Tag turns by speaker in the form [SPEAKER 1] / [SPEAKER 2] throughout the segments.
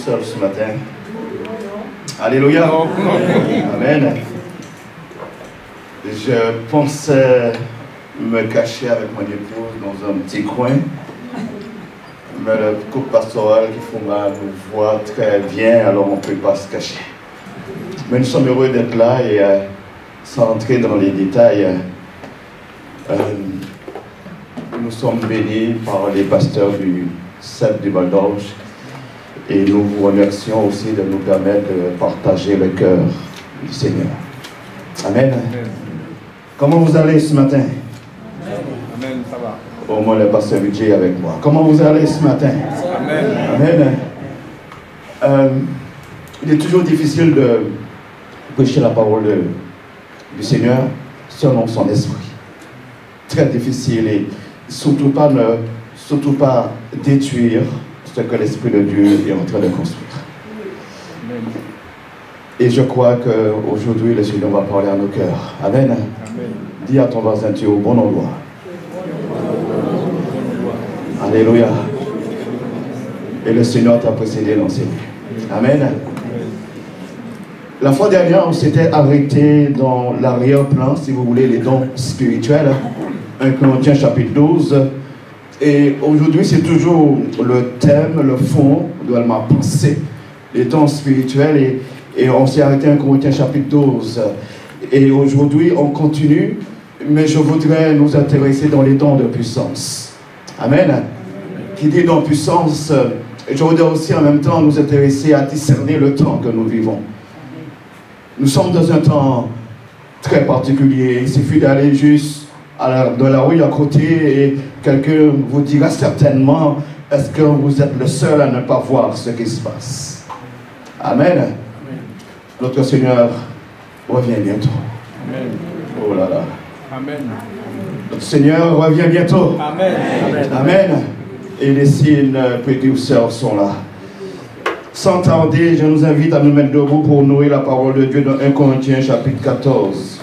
[SPEAKER 1] seul ce matin. Alléluia. Amen. Je pensais me cacher avec mon épouse dans un petit coin. Mais le couple pastoral qui font nous voit très bien, alors on ne peut pas se cacher. Mais nous sommes heureux d'être là et sans entrer dans les détails, nous sommes bénis par les pasteurs du CEP du Val-d'Orge et nous vous remercions aussi de nous permettre de partager le cœur du Seigneur. Amen. Amen. Comment vous allez ce matin?
[SPEAKER 2] Amen, ça va.
[SPEAKER 1] Au moins le pasteur Budget est avec moi. Comment vous allez ce matin?
[SPEAKER 2] Amen.
[SPEAKER 1] Amen. Il est toujours difficile de prêcher la parole du Seigneur selon son esprit. Très difficile et surtout pas détruire ce que l'Esprit de Dieu est en train de construire.
[SPEAKER 2] Amen.
[SPEAKER 1] Et je crois qu'aujourd'hui le Seigneur va parler à nos cœurs. Amen.
[SPEAKER 2] Amen.
[SPEAKER 1] Dis à ton voisin, tu es au bon endroit. Alléluia. Et le Seigneur t'a précédé dans ses vies. Amen. La fois dernière, on s'était arrêté dans l'arrière-plan, si vous voulez, les dons spirituels. 1 Corinthiens chapitre 12. Et aujourd'hui, c'est toujours le thème, le fond de ma pensée, les dons spirituels. Et on s'est arrêté à 1 Corinthiens chapitre 12. Et aujourd'hui, on continue, mais je voudrais nous intéresser dans les dons de puissance. Amen. Qui dit dons de puissance, je voudrais aussi en même temps nous intéresser à discerner le temps que nous vivons. Nous sommes dans un temps très particulier. Il suffit d'aller juste dans la rue à côté et quelqu'un vous dira certainement, est-ce que vous êtes le seul à ne pas voir ce qui se passe? Amen. Amen. Notre Seigneur revient bientôt.
[SPEAKER 2] Amen.
[SPEAKER 1] Oh là là.
[SPEAKER 2] Amen.
[SPEAKER 1] Notre Seigneur revient bientôt.
[SPEAKER 2] Amen.
[SPEAKER 1] Amen. Amen. Et les signes précurseurs sont là. Sans tarder, je nous invite à nous mettre debout pour nourrir la parole de Dieu dans 1 Corinthiens chapitre 14.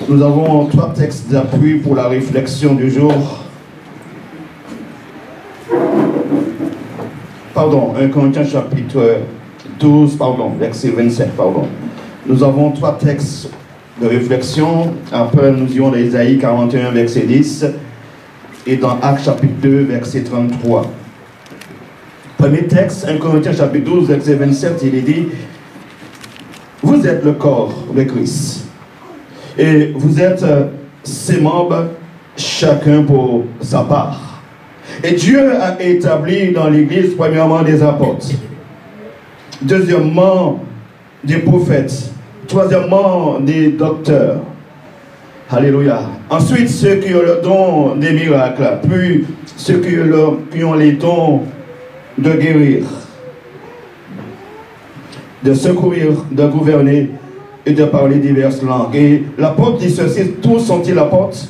[SPEAKER 1] Nous avons 3 textes d'appui pour la réflexion du jour. Pardon, 1 Corinthiens chapitre 12, pardon, verset 27, pardon. Nous avons 3 textes de réflexion. Après, nous irons dans Isaïe 41, verset 10 et dans Actes chapitre 2, verset 33. Premier texte, 1 Corinthiens chapitre 12, verset 27, il est dit: vous êtes le corps de Christ et vous êtes ses membres, chacun pour sa part. Et Dieu a établi dans l'Église, premièrement, des apôtres, deuxièmement, des prophètes, troisièmement, des docteurs. Alléluia. Ensuite, ceux qui ont le don des miracles, puis ceux qui ont les dons de guérir, de secourir, de gouverner et de parler diverses langues. Et l'apôtre dit ceci: tous sont-ils apôtres?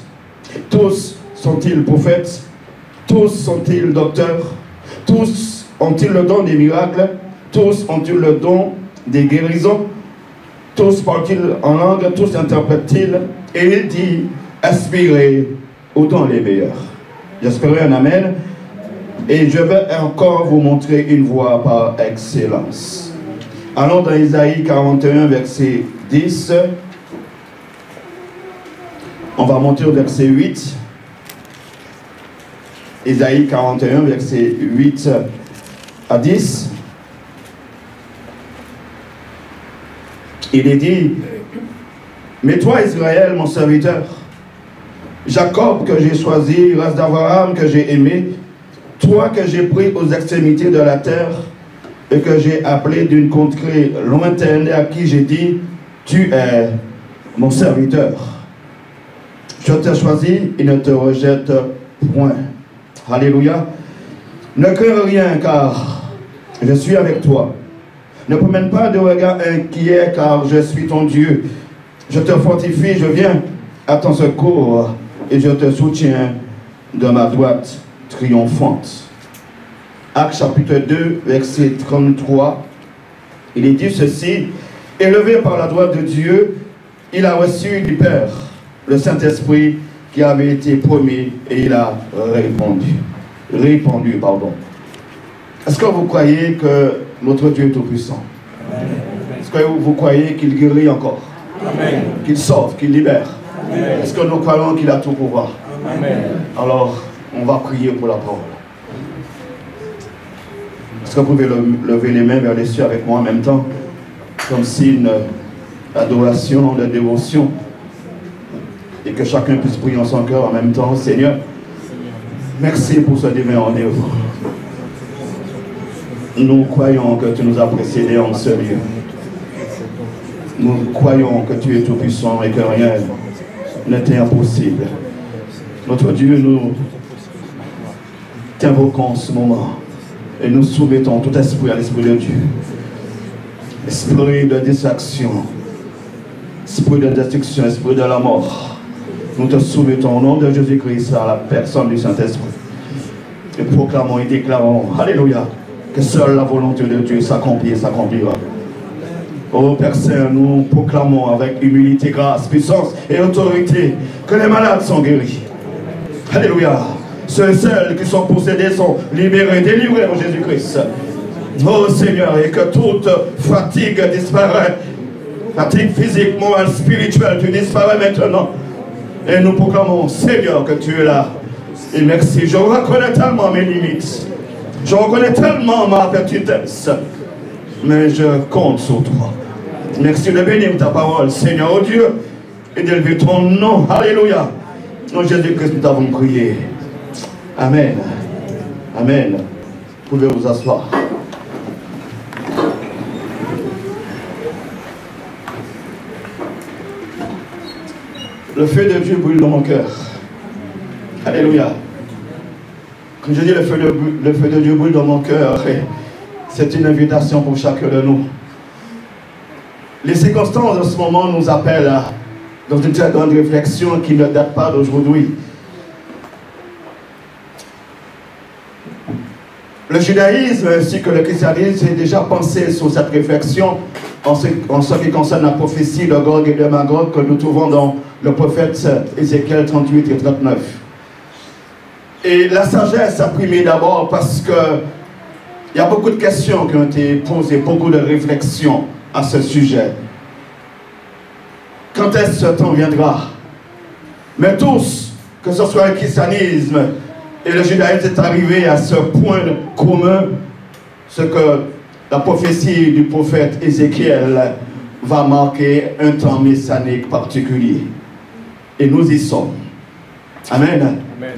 [SPEAKER 1] Tous sont-ils prophètes? Tous sont-ils docteurs? Tous ont-ils le don des miracles? Tous ont-ils le don des guérisons? Tous parlent-ils en langue? Tous interprètent-ils? Et il dit: aspirez aux dons les meilleurs. J'espère un amen. Et je vais encore vous montrer une voie par excellence. Allons dans Isaïe 41, verset 10. On va monter au verset 8. Isaïe 41, verset 8 à 10. Il est dit: mais toi, Israël, mon serviteur, Jacob que j'ai choisi, race d'Abraham que j'ai aimé, toi que j'ai pris aux extrémités de la terre et que j'ai appelé d'une contrée lointaine et à qui j'ai dit: tu es mon serviteur. Je t'ai choisi et ne te rejette point. Alléluia. Ne crains rien car je suis avec toi. Ne promène pas de regard inquiet car je suis ton Dieu. Je te fortifie, je viens à ton secours et je te soutiens de ma droite triomphante. Actes chapitre 2, verset 33. Il est dit ceci: élevé par la droite de Dieu, il a reçu du Père le Saint-Esprit qui qui avait été promis et il a répondu, pardon. Est-ce que vous croyez que notre Dieu est tout-puissant? Est-ce que vous croyez qu'il guérit encore? Qu'il sauve, qu'il libère? Est-ce que nous croyons qu'il a tout pouvoir? Alors, on va prier pour la parole. Est-ce que vous pouvez lever les mains vers les cieux avec moi en même temps, comme signe d'adoration, de dévotion, et que chacun puisse prier en son cœur en même temps. Seigneur, merci pour ce divin rendez-vous. Nous croyons que tu nous as précédés en ce lieu. Nous croyons que tu es tout puissant et que rien n'est impossible. Notre Dieu, nous t'invoquons en ce moment et nous soumettons tout esprit à l'Esprit de Dieu. Esprit de distraction, esprit de destruction, esprit de la mort. Nous te soumettons au nom de Jésus-Christ à la personne du Saint-Esprit. Et proclamons et déclarons, alléluia, que seule la volonté de Dieu s'accomplit et s'accomplira. Ô Père Saint, nous proclamons avec humilité, grâce, puissance et autorité que les malades sont guéris. Alléluia. Ceux et celles qui sont possédés sont libérés, délivrés en Jésus-Christ. Oh Seigneur, et que toute fatigue disparaît. Fatigue physique, morale, spirituelle, tu disparais maintenant. Et nous proclamons, Seigneur, que tu es là. Et merci. Je reconnais tellement mes limites. Je reconnais tellement ma petitesse. Mais je compte sur toi. Merci de bénir ta parole, Seigneur, oh Dieu, et d'élever ton nom. Alléluia. Au Jésus-Christ, nous t'avons prié. Amen. Amen. Vous pouvez vous asseoir. Le feu de Dieu brûle dans mon cœur. Alléluia. Quand je dis le feu de Dieu brûle dans mon cœur, c'est une invitation pour chacun de nous. Les circonstances de ce moment nous appellent dans une très grande réflexion qui ne date pas d'aujourd'hui. Le judaïsme ainsi que le christianisme ont déjà pensé sur cette réflexion en ce qui concerne la prophétie de Gog et de Magog que nous trouvons dans le prophète Ézéchiel 38 et 39. Et la sagesse a primé d'abord parce que il y a beaucoup de questions qui ont été posées, beaucoup de réflexions à ce sujet. Quand est-ce que ce temps viendra? Mais tous, que ce soit le christianisme et le judaïsme, est arrivé à ce point commun, ce que la prophétie du prophète Ézéchiel va marquer un temps messianique particulier. Et nous y sommes. Amen. Amen.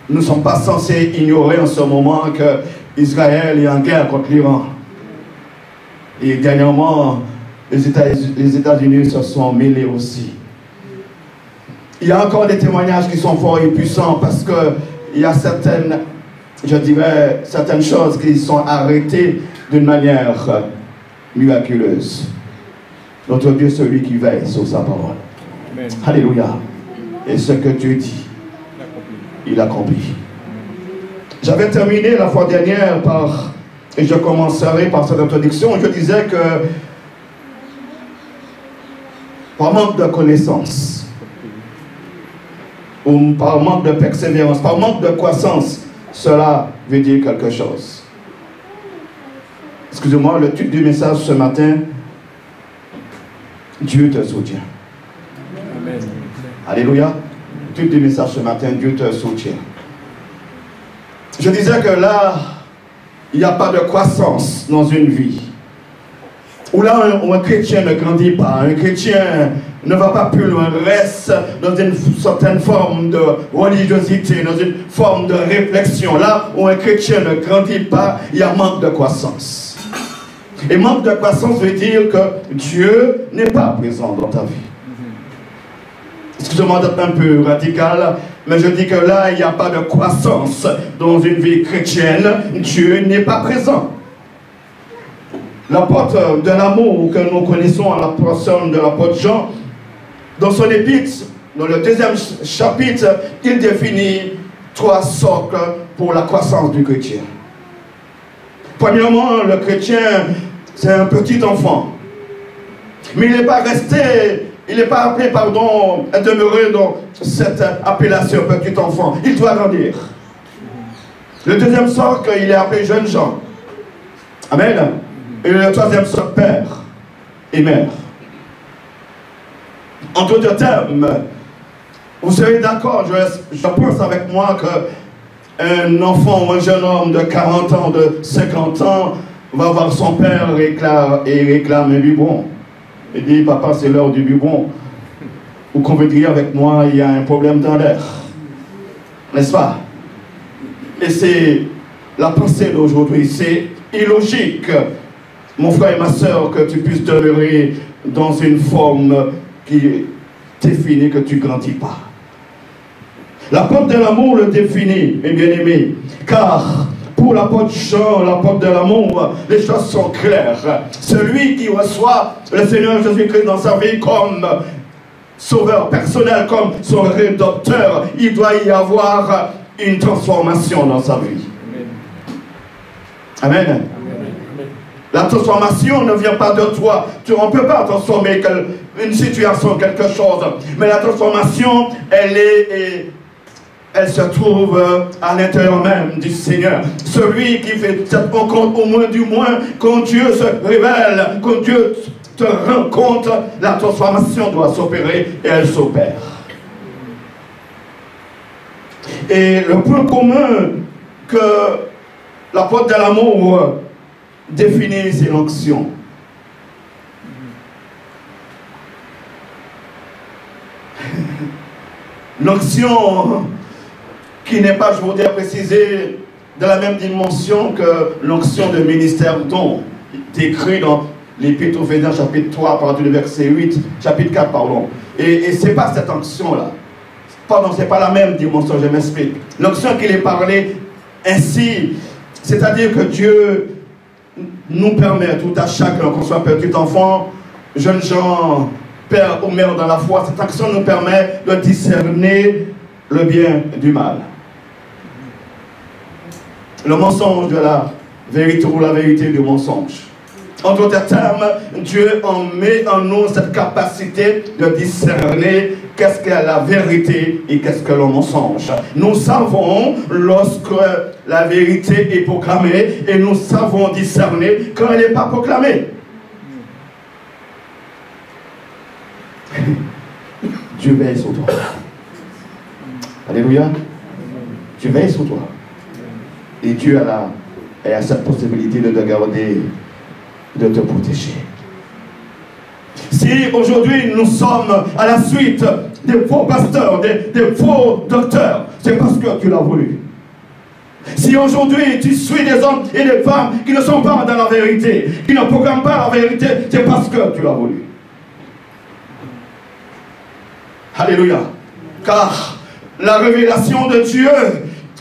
[SPEAKER 1] Nous ne sommes pas censés ignorer en ce moment que Israël est en guerre contre l'Iran. Et dernièrement, les États-Unis se sont mêlés aussi. Il y a encore des témoignages qui sont forts et puissants parce qu'il y a certaines, je dirais, certaines choses qui sont arrêtées d'une manière miraculeuse. Notre Dieu, celui qui veille sur sa parole. Amen. Alléluia. Et ce que Dieu dit, il accomplit. J'avais terminé la fois dernière par, et je commencerai par cette introduction, je disais que par manque de connaissance, ou par manque de persévérance, par manque de croissance, cela veut dire quelque chose. Excusez-moi, le titre du message ce matin, Dieu te soutient. Amen. Alléluia. Le titre du message ce matin, Dieu te soutient. Je disais que là, il n'y a pas de croissance dans une vie. Où là, où un chrétien ne grandit pas, un chrétien ne va pas plus loin, reste dans une certaine forme de religiosité, dans une forme de réflexion. Là où un chrétien ne grandit pas, il y a manque de croissance. Et manque de croissance veut dire que Dieu n'est pas présent dans ta vie. Excusez-moi d'être un peu radical, mais je dis que là, il n'y a pas de croissance dans une vie chrétienne. Dieu n'est pas présent. L'apôtre de l'amour que nous connaissons à la personne de l'apôtre Jean, dans son épître, dans le 2e chapitre, il définit 3 socles pour la croissance du chrétien. Premièrement, le chrétien, c'est un petit enfant. Mais il n'est pas resté il n'est pas appelé, pardon, à demeurer dans cette appellation petit enfant. Il doit grandir. Le deuxième sort, il est appelé jeune gens. Amen. Et le troisième sort, père et mère. En d'autres termes, vous serez d'accord, je pense avec moi qu'un enfant ou un jeune homme de 40 ans, de 50 ans, va voir son père et réclame un biberon. Il dit, papa, c'est l'heure du biberon. Vous conviendriez avec moi, il y a un problème dans l'air. N'est-ce pas? Et c'est la pensée d'aujourd'hui. C'est illogique, mon frère et ma soeur, que tu puisses demeurer dans une forme qui définit que tu ne grandis pas. La porte de l'amour le définit, mes bien-aimés, car pour l'apôtre Jean, la porte de l'amour, les choses sont claires. Celui qui reçoit le Seigneur Jésus-Christ dans sa vie comme sauveur personnel, comme son rédempteur, il doit y avoir une transformation dans sa vie. Amen. Amen. La transformation ne vient pas de toi. On ne peut pas transformer une situation, quelque chose. Mais la transformation, elle se trouve à l'intérieur même du Seigneur. Celui qui fait cette rencontre, du moins, quand Dieu se révèle, quand Dieu te rencontre, la transformation doit s'opérer et elle s'opère. Et le point commun que l'apôtre de l'amour définit, c'est l'onction. L'onction qui n'est pas, je voudrais préciser, de la même dimension que l'onction de ministère don, décrit dans l'Épître aux Éphésiens chapitre 3, à partir du verset 8, chapitre 4, pardon. Et ce n'est pas cette onction-là. Pardon, ce n'est pas la même dimension, je m'explique. L'onction qu'il est parlé ainsi, c'est-à-dire que Dieu nous permet tout à chacun, qu'on soit petit enfant, jeunes gens, père ou mère dans la foi, cette action nous permet de discerner le bien du mal. Le mensonge de la vérité ou la vérité du mensonge. En d'autres termes, Dieu en met en nous cette capacité de discerner qu'est-ce que la vérité et qu'est-ce que le mensonge. Nous savons lorsque la vérité est proclamée et nous savons discerner quand elle n'est pas proclamée. Dieu veille sur toi. Alléluia. Dieu veille sur toi. Et Dieu a cette possibilité de te garder, de te protéger. Si aujourd'hui nous sommes à la suite des faux pasteurs, des faux docteurs, c'est parce que tu l'as voulu. Si aujourd'hui tu suis des hommes et des femmes qui ne sont pas dans la vérité, qui ne proclament pas la vérité, c'est parce que tu l'as voulu. Alléluia. Car la révélation de Dieu,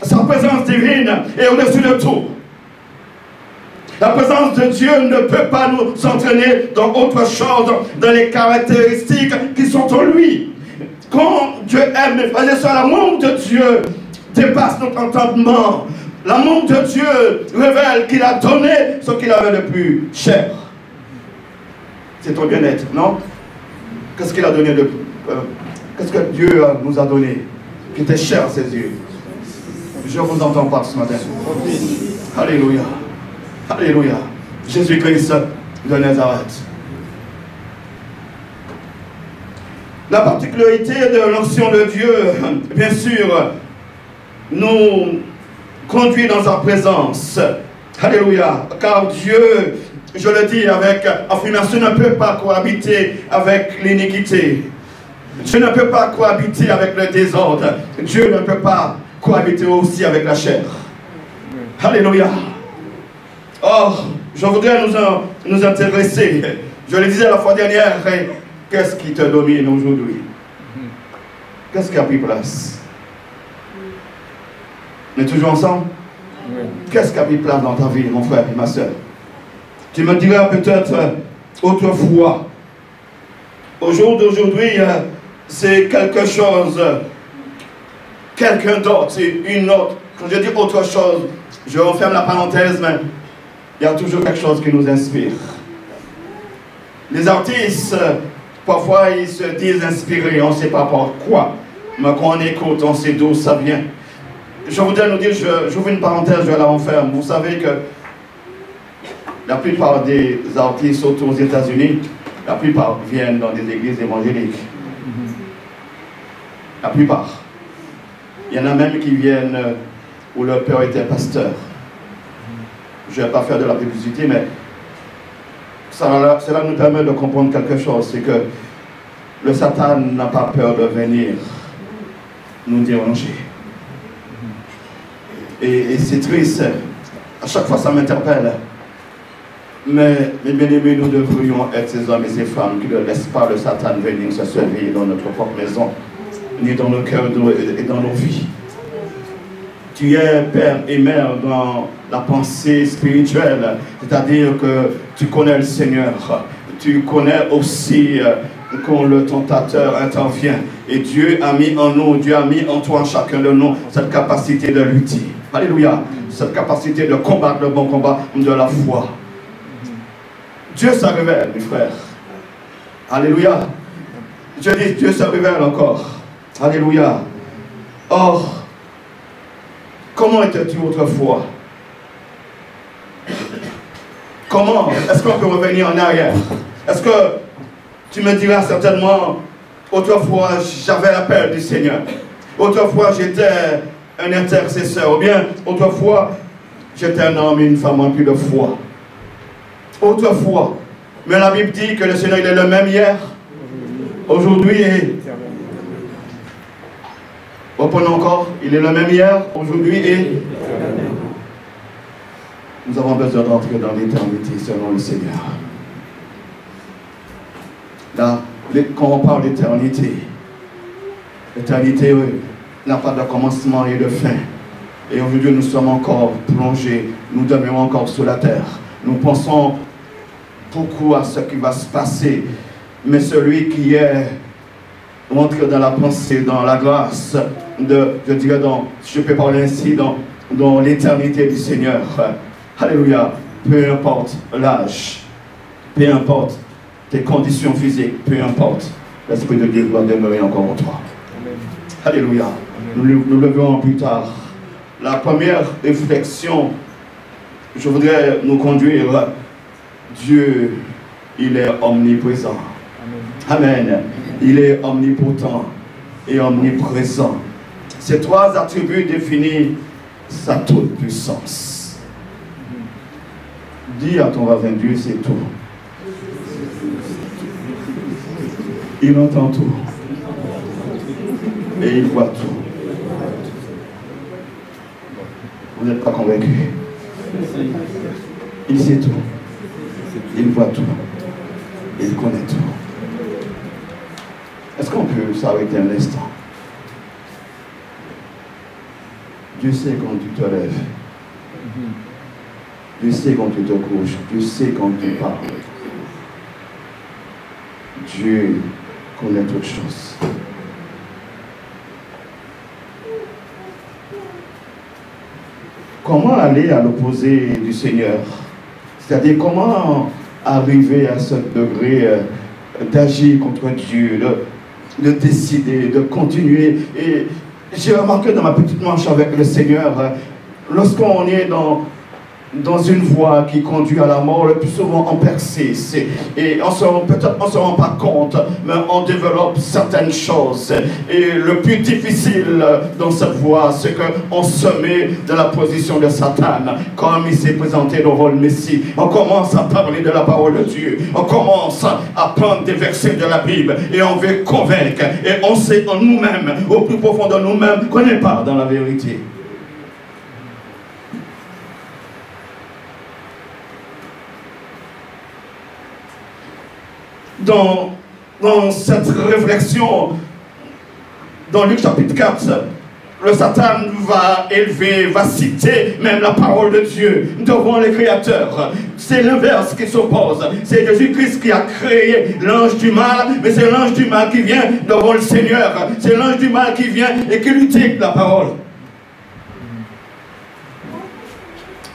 [SPEAKER 1] sa présence divine est au-dessus de tout. La présence de Dieu ne peut pas nous entraîner dans autre chose, dans les caractéristiques qui sont en lui. Quand Dieu aime, mes frères et sœurs, l'amour de Dieu dépasse notre entendement. L'amour de Dieu révèle qu'il a donné ce qu'il avait de plus cher. C'est ton bien-être, non? Qu'est-ce qu'il a donné de plus? Qu'est-ce que Dieu nous a donné qui était cher à ses yeux? Je ne vous entends pas ce matin. Alléluia. Alléluia. Jésus-Christ de Nazareth. La particularité de l'onction de Dieu, bien sûr, nous conduit dans sa présence. Alléluia. Car Dieu, je le dis avec affirmation, ne peut pas cohabiter avec l'iniquité. Dieu ne peut pas cohabiter avec le désordre. Dieu ne peut pas cohabiter aussi avec la chair. Alléluia. Or, je voudrais nous intéresser. Je le disais la fois dernière, qu'est-ce qui te domine aujourd'hui? Qu'est-ce qui a pris place? On est toujours ensemble? Qu'est-ce qui a pris place dans ta vie, mon frère et ma soeur? Tu me diras peut-être autrefois. Au jour d'aujourd'hui, c'est quelque chose, quelqu'un d'autre, c'est une autre. Quand je dis autre chose, je referme la parenthèse, mais il y a toujours quelque chose qui nous inspire. Les artistes Parfois, ils se disent inspirés, on ne sait pas pourquoi. Mais quand on écoute, on sait d'où ça vient. Je voudrais nous dire, j'ouvre une parenthèse, je la referme. Vous savez que la plupart des artistes, surtout aux États-Unis, la plupart viennent dans des églises évangéliques. La plupart. Il y en a même qui viennent où leur père était pasteur. Je ne vais pas faire de la publicité, mais cela nous permet de comprendre quelque chose. C'est que le Satan n'a pas peur de venir nous déranger. Et c'est triste. À chaque fois, ça m'interpelle. Mais bien-aimés, nous devrions être ces hommes et ces femmes qui ne laissent pas le Satan venir se servir dans notre propre maison, ni dans nos cœurs et dans nos vies. Tu es père et mère dans la pensée spirituelle, c'est-à-dire que tu connais le Seigneur. Tu connais aussi quand le tentateur intervient. Et Dieu a mis en nous, Dieu a mis en toi, chacun de nous, cette capacité de lutter. Alléluia. Cette capacité de combattre le bon combat de la foi. Dieu se révèle, mes frères. Alléluia. Je dis, Dieu se révèle encore. Alléluia. Or, comment étais-tu autrefois? Comment? Est-ce qu'on peut revenir en arrière? Est-ce que tu me diras certainement, autrefois j'avais l'appel du Seigneur. Autrefois j'étais un intercesseur. Ou bien, autrefois j'étais un homme et une femme remplis de foi. Autrefois. Mais la Bible dit que le Seigneur il est le même hier, aujourd'hui et... Reprenons encore, il est le même hier, aujourd'hui et... Nous avons besoin d'entrer dans l'éternité selon le Seigneur. Là, quand on parle d'éternité, l'éternité n'a pas de commencement et de fin. Et aujourd'hui, nous sommes encore plongés, nous demeurons encore sous la terre. Nous pensons beaucoup à ce qui va se passer. Mais celui qui est rentré dans la pensée, dans la grâce, je dirais, je peux parler ainsi, dans l'éternité du Seigneur. Alléluia. Peu importe l'âge, peu importe tes conditions physiques, peu importe, l'Esprit de Dieu doit demeurer encore en toi. Amen. Alléluia. Nous le verrons plus tard. La première réflexion, je voudrais nous conduire. Dieu, il est omniprésent. Amen. Amen. Il est omnipotent et omniprésent. Ces trois attributs définissent sa toute-puissance. Dis à ton voisin, Dieu c'est tout. Il entend tout. Et il voit tout. Vous n'êtes pas convaincu? Il sait tout. Il voit tout. Il connaît tout. Est-ce qu'on peut s'arrêter un instant? Dieu sait quand tu te lèves. Dieu sait quand tu te couches. Dieu sait quand tu parles. Dieu connaît toutes choses. Comment aller à l'opposé du Seigneur? C'est-à-dire comment arriver à ce degré d'agir contre Dieu, de décider, de continuer. Et j'ai remarqué dans ma petite marche avec le Seigneur, lorsqu'on est dans une voie qui conduit à la mort, le plus souvent on persiste. Et peut-être on ne se rend pas compte, mais on développe certaines choses. Et le plus difficile dans cette voie, c'est qu'on se met dans la position de Satan. Comme il s'est présenté devant le Messie, on commence à parler de la parole de Dieu. On commence à prendre des versets de la Bible et on veut convaincre. Et on sait en nous-mêmes, au plus profond de nous-mêmes, qu'on n'est pas dans la vérité. Dans cette réflexion, dans Luc chapitre 4, le Satan va citer même la parole de Dieu devant les créateurs. C'est l'inverse qui s'oppose. C'est Jésus-Christ qui a créé l'ange du mal, mais c'est l'ange du mal qui vient devant le Seigneur. C'est l'ange du mal qui vient et qui lui dit la parole.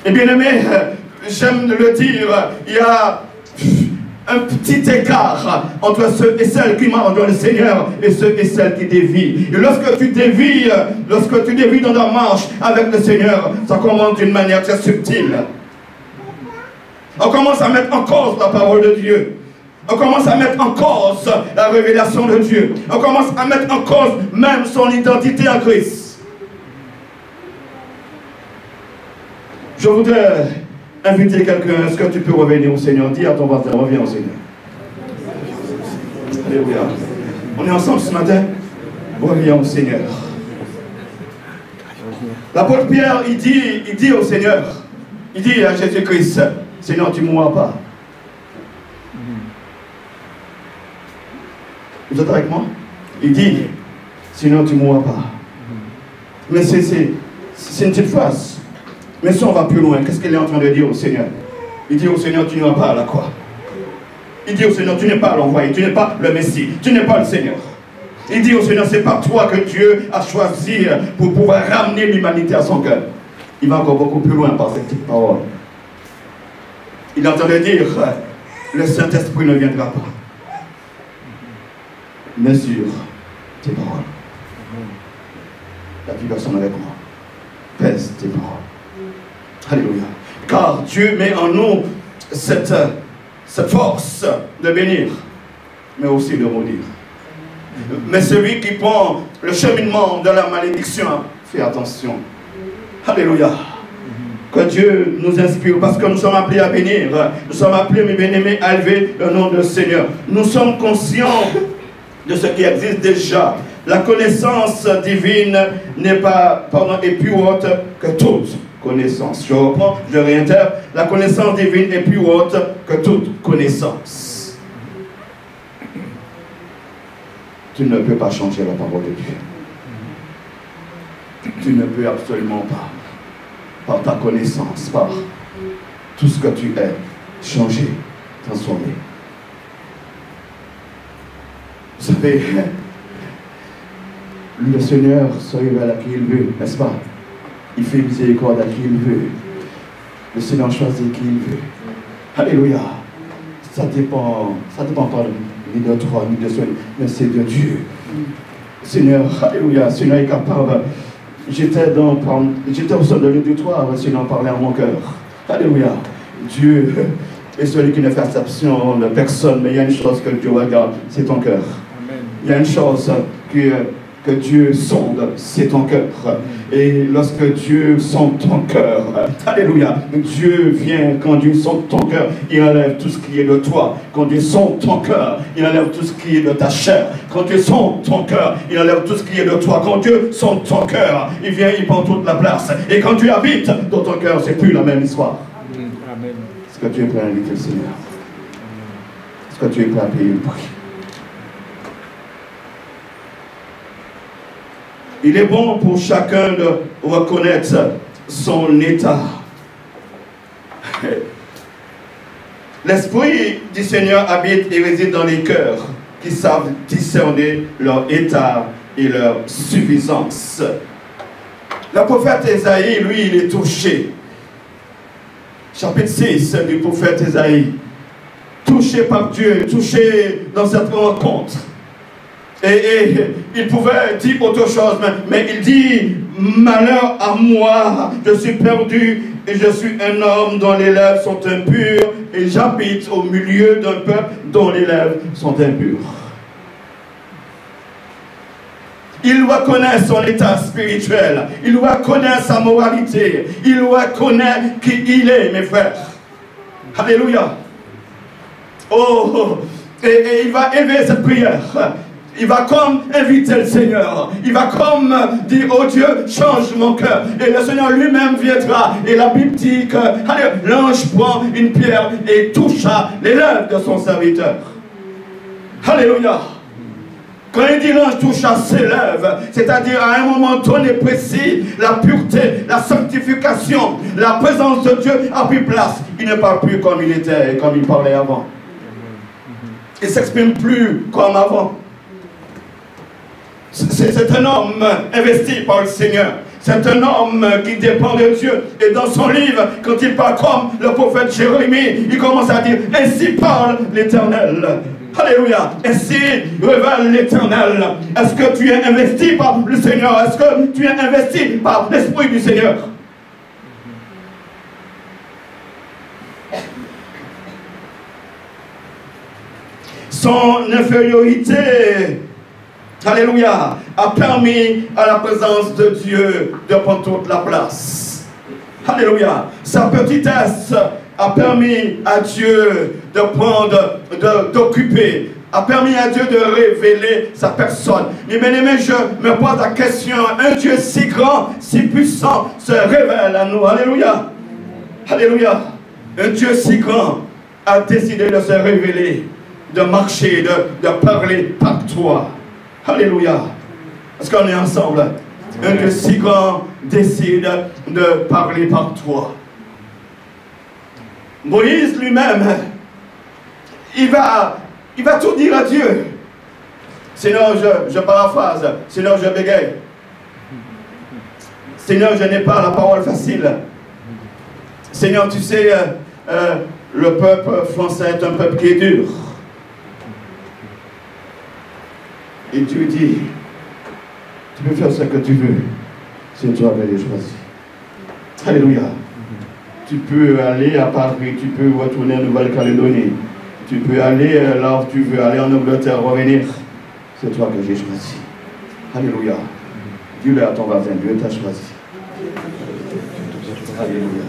[SPEAKER 1] Et bien aimé, j'aime le dire, il y a un petit écart entre ceux et celles qui marchent dans le Seigneur et ceux et celles qui dévient. Et lorsque tu dévis dans la marche avec le Seigneur, ça commence d'une manière très subtile. On commence à mettre en cause la parole de Dieu. On commence à mettre en cause la révélation de Dieu. On commence à mettre en cause même son identité en Christ. Je voudrais inviter quelqu'un. Est-ce que tu peux revenir au Seigneur? Dis à ton voisin, reviens au Seigneur. Alléluia. On est ensemble ce matin? Reviens au Seigneur. L'apôtre Pierre, il dit au Seigneur, il dit à Jésus-Christ, Seigneur, tu ne mourras pas. Vous êtes avec moi? Il dit, Seigneur, tu ne mourras pas. Mais c'est une petite phrase. Mais si on va plus loin, qu'est-ce qu'il est en train de dire au Seigneur? Il dit au Seigneur, tu n'iras pas à la croix. Il dit au Seigneur, tu n'es pas l'envoyé, tu n'es pas le Messie, tu n'es pas le Seigneur. Il dit au Seigneur, c'est pas toi que Dieu a choisi pour pouvoir ramener l'humanité à son cœur. Il va encore beaucoup plus loin par cette petite parole. Il est en train de dire, le Saint-Esprit ne viendra pas. Mesure tes paroles. La vie personne avec moi. Pèse tes paroles. Alléluia. Car Dieu met en nous cette force de bénir, mais aussi de maudire. Mais celui qui prend le cheminement de la malédiction, fait attention. Alléluia. Que Dieu nous inspire, parce que nous sommes appelés à bénir. Nous sommes appelés, mes bien-aimés, à élever le nom du Seigneur. Nous sommes conscients de ce qui existe déjà. La connaissance divine n'est pas, est plus haute que toute connaissance. Je reprends, je réitère. La connaissance divine est plus haute que toute connaissance. Tu ne peux pas changer la parole de Dieu. Tu ne peux absolument pas, par ta connaissance, par tout ce que tu es, changer, transformer. Vous savez, le Seigneur se révèle à qui il veut, n'est-ce pas? Il fait miséricorde à qui il veut. Le Seigneur choisit qui il veut. Alléluia. Ça dépend pas ni de toi, ni de celui, mais c'est de Dieu. Seigneur, alléluia, Seigneur est capable. J'étais au sein de l'auditoire, le Seigneur parlait à mon cœur. Alléluia. Dieu est celui qui ne fait exception de personne, mais il y a une chose que Dieu regarde, c'est ton cœur. Il y a une chose que Dieu sonde, c'est ton cœur. Et lorsque Dieu sonde ton cœur, alléluia, Dieu vient, quand Dieu sonde ton cœur, il enlève tout ce qui est de toi. Quand Dieu sonde ton cœur, il enlève tout ce qui est de ta chair. Quand Dieu sonde ton cœur, il enlève tout ce qui est de toi. Quand Dieu sonde ton cœur, il vient, il prend toute la place. Et quand Dieu habite dans ton cœur, c'est plus la même histoire. Amen. Est-ce que tu es prêt à inviter le Seigneur? Est-ce que tu es prêt à payer le prix? Il est bon pour chacun de reconnaître son état. L'Esprit du Seigneur habite et réside dans les cœurs qui savent discerner leur état et leur suffisance. Le prophète Ésaïe, lui, il est touché. Chapitre 6 du prophète Ésaïe. Touché par Dieu, touché dans cette rencontre. Et il pouvait dire autre chose, mais il dit, malheur à moi, je suis perdu et je suis un homme dont les lèvres sont impures et j'habite au milieu d'un peuple dont les lèvres sont impures. Il reconnaît son état spirituel, il reconnaît sa moralité, il reconnaît qui il est, mes frères. Alléluia. Oh, et il va élever cette prière. Il va comme inviter le Seigneur. Il va comme dire, oh Dieu, change mon cœur. Et le Seigneur lui-même viendra. Et la Bible dit que l'ange prend une pierre et toucha les lèvres de son serviteur. Alléluia. Quand il dit l'ange toucha ses lèvres, c'est-à-dire à un moment donné précis, la pureté, la sanctification, la présence de Dieu a pris place. Il ne parle plus comme il était et comme il parlait avant. Il ne s'exprime plus comme avant. C'est un homme investi par le Seigneur. C'est un homme qui dépend de Dieu. Et dans son livre, quand il parle comme le prophète Jérémie, il commence à dire, ainsi parle l'Éternel. Alléluia. Ainsi révèle l'Éternel. Est-ce que tu es investi par le Seigneur? Est-ce que tu es investi par l'Esprit du Seigneur? Son infériorité, alléluia, a permis à la présence de Dieu de prendre toute la place. Alléluia. Sa petitesse a permis à Dieu de prendre, d'occuper, a permis à Dieu de révéler sa personne. Mais bien aimé, je me pose la question, un Dieu si grand, si puissant se révèle à nous. Alléluia. Alléluia. Un Dieu si grand a décidé de se révéler, de marcher, de parler par toi. Alléluia. Est-ce qu'on est ensemble? Un Dieu si grand décide de parler par toi. Moïse lui-même, il va tout dire à Dieu. Sinon, je paraphrase. Sinon, je bégaye. Seigneur, je n'ai pas la parole facile. Seigneur, tu sais, le peuple français est un peuple qui est dur. Et Dieu dit, tu peux faire ce que tu veux. C'est toi qui l'as choisi. Alléluia. Tu peux aller à Paris, tu peux retourner en Nouvelle-Calédonie. Tu peux aller là où tu veux, aller en Angleterre, revenir. C'est toi que j'ai choisi. Alléluia. Dis-le à ton voisin, Dieu t'a choisi. Alléluia.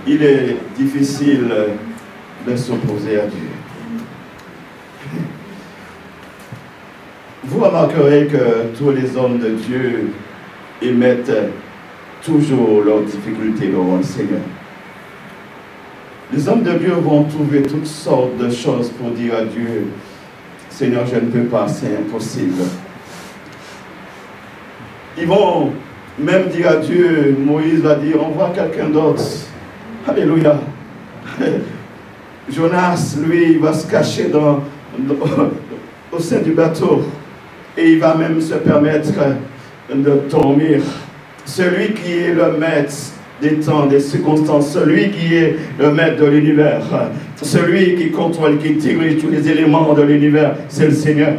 [SPEAKER 1] Il est difficile de s'opposer à Dieu. Vous remarquerez que tous les hommes de Dieu émettent toujours leurs difficultés devant le Seigneur. Les hommes de Dieu vont trouver toutes sortes de choses pour dire à Dieu, Seigneur, je ne peux pas, c'est impossible. Ils vont même dire à Dieu, Moïse va dire, envoie quelqu'un d'autre. Alléluia. Jonas, lui, il va se cacher au sein du bateau. Et il va même se permettre de dormir. Celui qui est le maître des temps, des circonstances, celui qui est le maître de l'univers, celui qui contrôle, qui dirige tous les éléments de l'univers, c'est le Seigneur.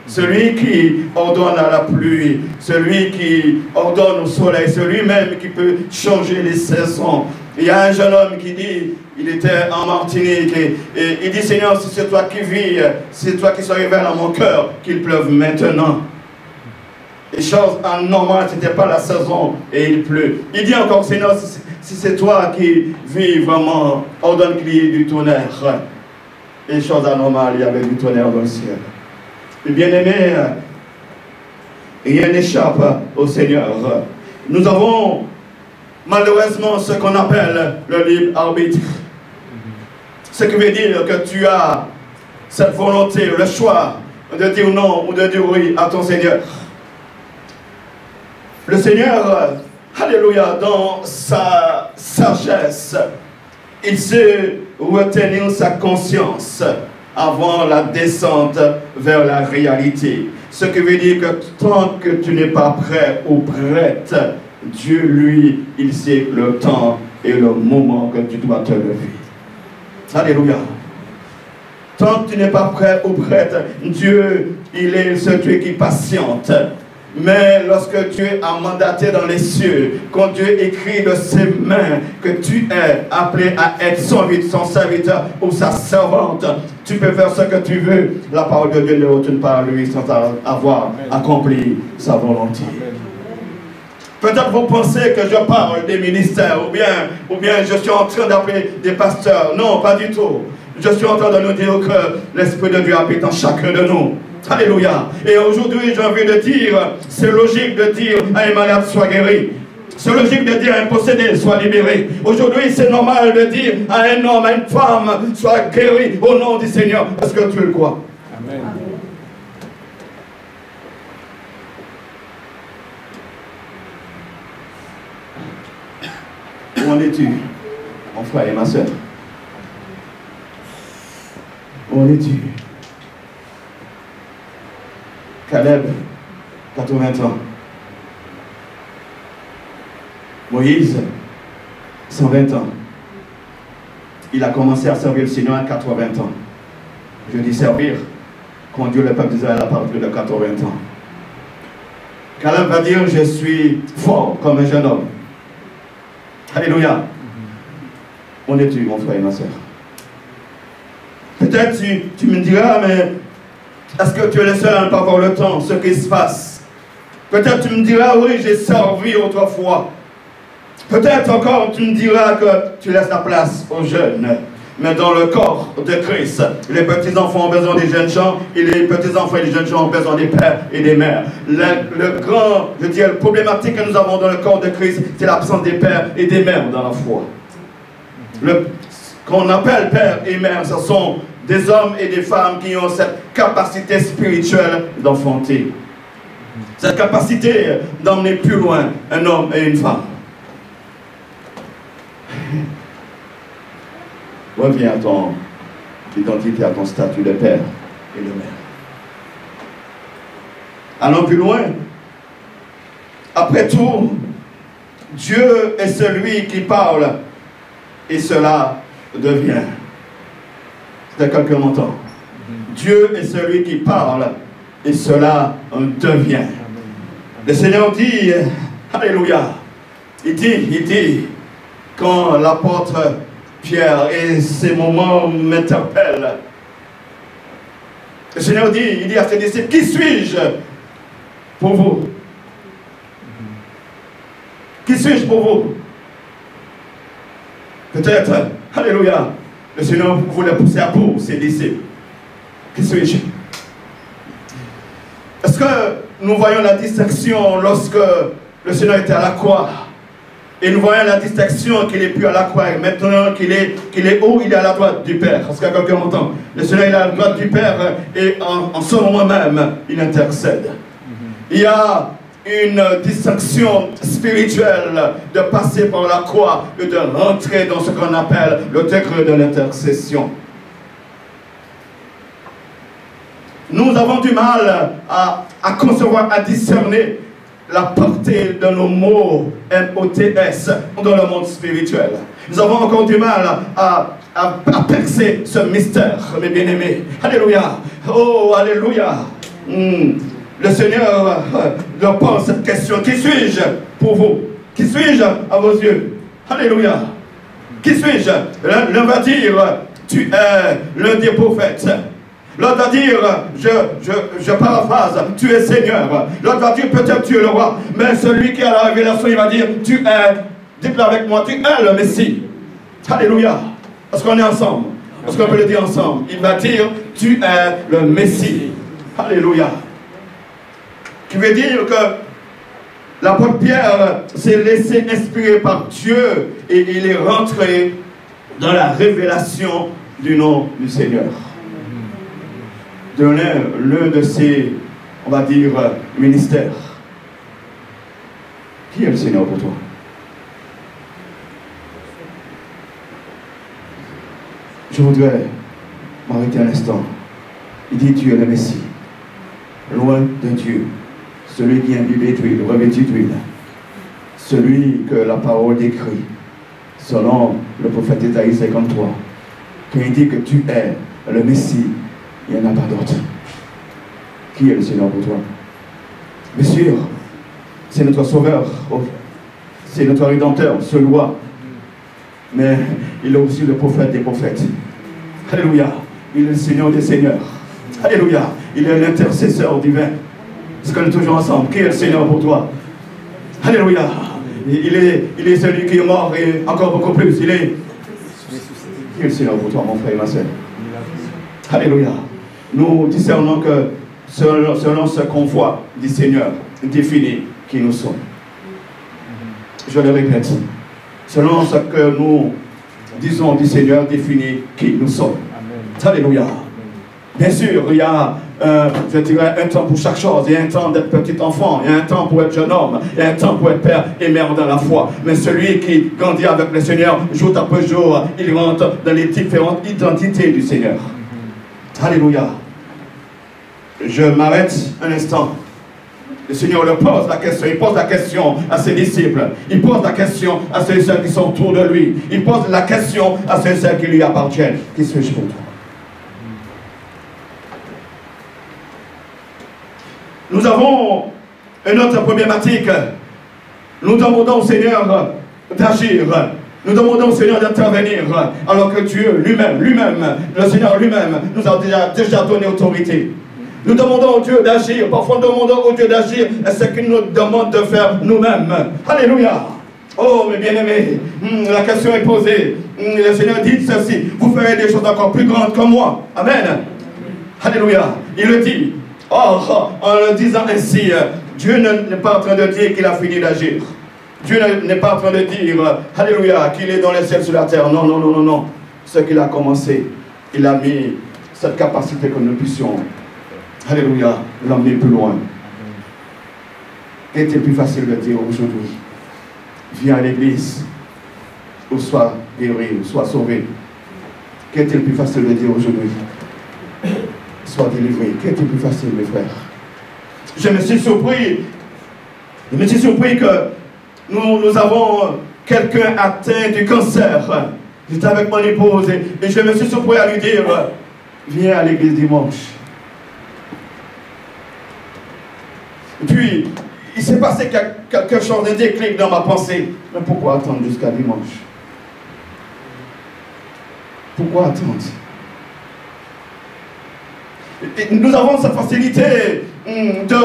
[SPEAKER 1] Celui qui ordonne à la pluie, celui qui ordonne au soleil, celui-même qui peut changer les saisons. Il y a un jeune homme qui dit, il était en Martinique, et il dit, Seigneur, si c'est toi qui vis, si c'est toi qui se révèle dans mon cœur, qu'il pleuve maintenant. Les choses anormales, ce n'était pas la saison, et il pleut. Il dit encore, Seigneur, si c'est toi qui vis vraiment, ordonne qu'il y ait du tonnerre. Et les choses anormales, il y avait du tonnerre dans le ciel. Et bien aimé, rien n'échappe au Seigneur. Nous avons malheureusement ce qu'on appelle le libre arbitre. Ce qui veut dire que tu as cette volonté, le choix de dire non ou de dire oui à ton Seigneur. Le Seigneur, alléluia, dans sa sagesse, il sait retenir sa conscience avant la descente vers la réalité. Ce qui veut dire que tant que tu n'es pas prêt ou prête, Dieu, lui, il sait le temps et le moment que tu dois te lever. Alléluia. Tant que tu n'es pas prêt ou prête, Dieu, il est ce Dieu qui patiente. Mais lorsque Dieu a mandaté dans les cieux, quand Dieu écrit de ses mains que tu es appelé à être son serviteur ou sa servante, tu peux faire ce que tu veux. La parole de Dieu ne retourne pas à lui sans avoir accompli sa volonté. Peut-être vous pensez que je parle des ministères ou bien je suis en train d'appeler des pasteurs. Non, pas du tout. Je suis en train de nous dire que l'Esprit de Dieu habite en chacun de nous. Alléluia. Et aujourd'hui, j'ai envie de dire, c'est logique de dire à un malade soit guéri. C'est logique de dire à un possédé soit libéré. Aujourd'hui, c'est normal de dire à un homme, à une femme soit guéri au nom du Seigneur. Est-ce que tu le crois? Amen. Où en es-tu, mon frère et ma soeur? Où en es-tu? Caleb, 80 ans. Moïse, 120 ans. Il a commencé à servir le Seigneur à 80 ans. Je dis servir, conduire le peuple d'Israël à partir de 80 ans. Caleb va dire, je suis fort comme un jeune homme. Alléluia. Où es-tu, mon frère et ma soeur? Peut-être tu me diras, mais est-ce que tu es le seul à ne pas voir le temps, ce qui se passe? Peut-être tu me diras, oui, j'ai servi autrefois. Peut-être encore tu me diras que tu laisses la place aux jeunes. Mais dans le corps de Christ, les petits-enfants ont besoin des jeunes gens, et les petits-enfants et les jeunes gens ont besoin des pères et des mères. Le grand, je dirais, la problématique que nous avons dans le corps de Christ, c'est l'absence des pères et des mères dans la foi. Qu'on appelle père et mère, ce sont des hommes et des femmes qui ont cette capacité spirituelle d'enfanter. Cette capacité d'emmener plus loin un homme et une femme. Reviens à ton identité, à ton statut de père et de mère. Allons plus loin. Après tout, Dieu est celui qui parle et cela devient. C'est quelqu'un m'entend. Dieu est celui qui parle et cela devient. Le Seigneur dit, alléluia, il dit, quand l'apôtre Pierre, et ces moments m'interpellent. Le Seigneur dit, il dit à ses disciples, qui suis-je pour vous? Qui suis-je pour vous? Peut-être, alléluia, le Seigneur voulait pousser à bout ses disciples. Qui suis-je? Est-ce que nous voyons la distinction lorsque le Seigneur était à la croix? Et nous voyons la distinction qu'il est plus à la croix. Maintenant qu'il est où? Il est à la droite du Père. Est-ce que quelqu'un m'entend? Le Seigneur est à la droite du Père et en ce moment même, il intercède. Il y a une distinction spirituelle de passer par la croix et de rentrer dans ce qu'on appelle le degré de l'intercession. Nous avons du mal à concevoir, à discerner la portée de nos mots M-O-T-S dans le monde spirituel. Nous avons encore du mal à percer ce mystère, mes bien-aimés. Alléluia. Oh, alléluia. Le Seigneur leur pose cette question. Qui suis-je pour vous? Qui suis-je à vos yeux? Alléluia. Qui suis-je? L'un va dire, tu es l'un des prophètes. L'autre va dire, je paraphrase, tu es Seigneur. L'autre va dire, peut-être tu es le roi. Mais celui qui a la révélation, il va dire, tu es, dites-le avec moi, tu es le Messie. Alléluia. Est-ce qu'on est ensemble? Est-ce qu'on peut le dire ensemble? Il va dire, tu es le Messie. Alléluia. Qui veut dire que l'apôtre Pierre s'est laissé inspirer par Dieu et il est rentré dans la révélation du nom du Seigneur. De l'un de ses, on va dire, ministères. Qui est le Seigneur pour toi? Je voudrais m'arrêter un instant. Il dit, tu es le Messie. Loin de Dieu. Celui qui est imbibé d'huile, revêtu d'huile. Celui que la parole décrit. Selon le prophète Isaïe 53. Quand il dit que tu es le Messie, il n'y en a pas d'autre. Qui est le Seigneur pour toi? Bien sûr, c'est notre Sauveur, c'est notre Rédempteur, ce roi. Mais il est aussi le prophète des prophètes. Alléluia. Il est le Seigneur des seigneurs. Alléluia. Il est l'intercesseur divin. Est-ce qu'on est toujours ensemble? Qui est le Seigneur pour toi? Alléluia. Il est celui qui est mort et encore beaucoup plus. Qui est le Seigneur pour toi, mon frère et ma soeur? Alléluia. Nous discernons que selon ce qu'on voit du Seigneur définit qui nous sommes. Je le répète. Selon ce que nous disons du Seigneur définit qui nous sommes. Amen. Alléluia. Bien sûr, il y a je dirais un temps pour chaque chose. Il y a un temps d'être petit enfant, il y a un temps pour être jeune homme, il y a un temps pour être père et mère dans la foi. Mais celui qui grandit avec le Seigneur, jour après jour, il rentre dans les différentes identités du Seigneur. Alléluia. Je m'arrête un instant. Le Seigneur leur pose la question. Il pose la question à ses disciples. Il pose la question à ceux et celles qui sont autour de lui. Il pose la question à ceux et celles qui lui appartiennent. Qui suis-je pour toi? Nous avons une autre problématique. Nous demandons au Seigneur d'agir. Nous demandons au Seigneur d'intervenir. Alors que Dieu lui-même, le Seigneur lui-même nous a déjà donné autorité. Nous demandons au Dieu d'agir. Parfois nous demandons au Dieu d'agir. Et ce qu'il nous demande de faire nous-mêmes. Alléluia. Oh mes bien-aimés, la question est posée. Le Seigneur dit ceci. Vous ferez des choses encore plus grandes que moi. Amen. Alléluia. Il le dit. Or, en le disant ainsi, Dieu n'est pas en train de dire qu'il a fini d'agir. Dieu n'est pas en train de dire, alléluia, qu'il est dans les ciels sur la terre. Non, non, non, non, non. Ce qu'il a commencé, il a mis cette capacité que nous puissions, alléluia, l'emmener plus loin. Il était plus facile de dire aujourd'hui, viens à l'église, ou sois guéri, ou sois sauvé. Qu'est-il plus facile de dire aujourd'hui? Sois délivré. Qu'est-il plus facile, mes frères? Je me suis surpris que nous avons quelqu'un atteint du cancer. J'étais avec mon épouse et je me suis surpris à lui dire, viens à l'église dimanche. Et puis, il s'est passé quelque chose, un déclic dans ma pensée. Mais pourquoi attendre jusqu'à dimanche? Pourquoi attendre? Nous avons cette facilité de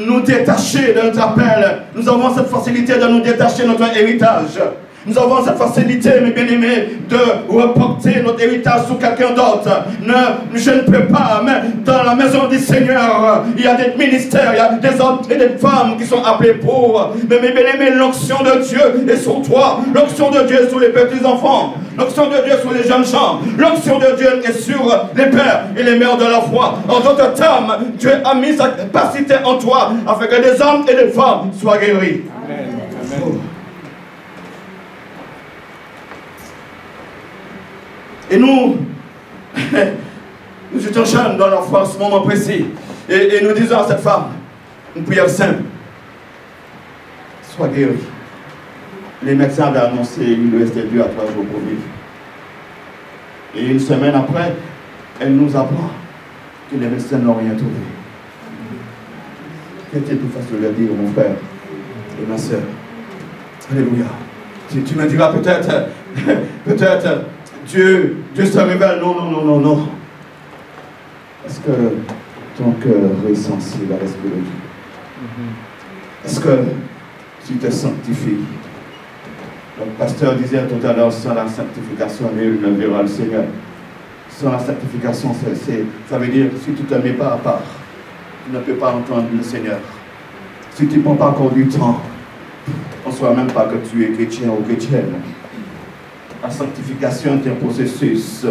[SPEAKER 1] nous détacher de notre appel. Nous avons cette facilité de nous détacher de notre héritage. Nous avons cette facilité, mes bien-aimés, de reporter notre héritage sur quelqu'un d'autre. Je ne peux pas, mais dans la maison du Seigneur, il y a des ministères, il y a des hommes et des femmes qui sont appelés pour. Mais mes bien-aimés, l'onction de Dieu est sur toi. L'onction de Dieu est sur les petits-enfants. L'onction de Dieu est sur les jeunes gens. L'onction de Dieu est sur les pères et les mères de la foi. En d'autres termes, Dieu a mis sa capacité en toi afin que des hommes et des femmes soient guéris. Amen. Amen. Et nous étions jeunes dans la foi à ce moment précis. Et nous disons à cette femme, une prière simple, sois guérie. Les médecins avaient annoncé il lui restait 2 à 3 jours pour vivre. Et une semaine après, elle nous apprend que les médecins n'ont rien trouvé. Qu'est-il plus facile de dire, mon frère et ma soeur? Alléluia. Tu me diras peut-être, Dieu se révèle. Non, non, non, non, non. Est-ce que ton cœur est sensible à l'Esprit de Dieu? Est-ce que tu te sanctifies? Le pasteur disait tout à l'heure, sans la sanctification, nul ne verra le Seigneur. Sans la sanctification, ça veut dire, si tu ne te mets pas à part, tu ne peux pas entendre le Seigneur. Si tu ne prends pas encore du temps, on ne saura même pas que tu es chrétien ou chrétienne. La sanctification est un processus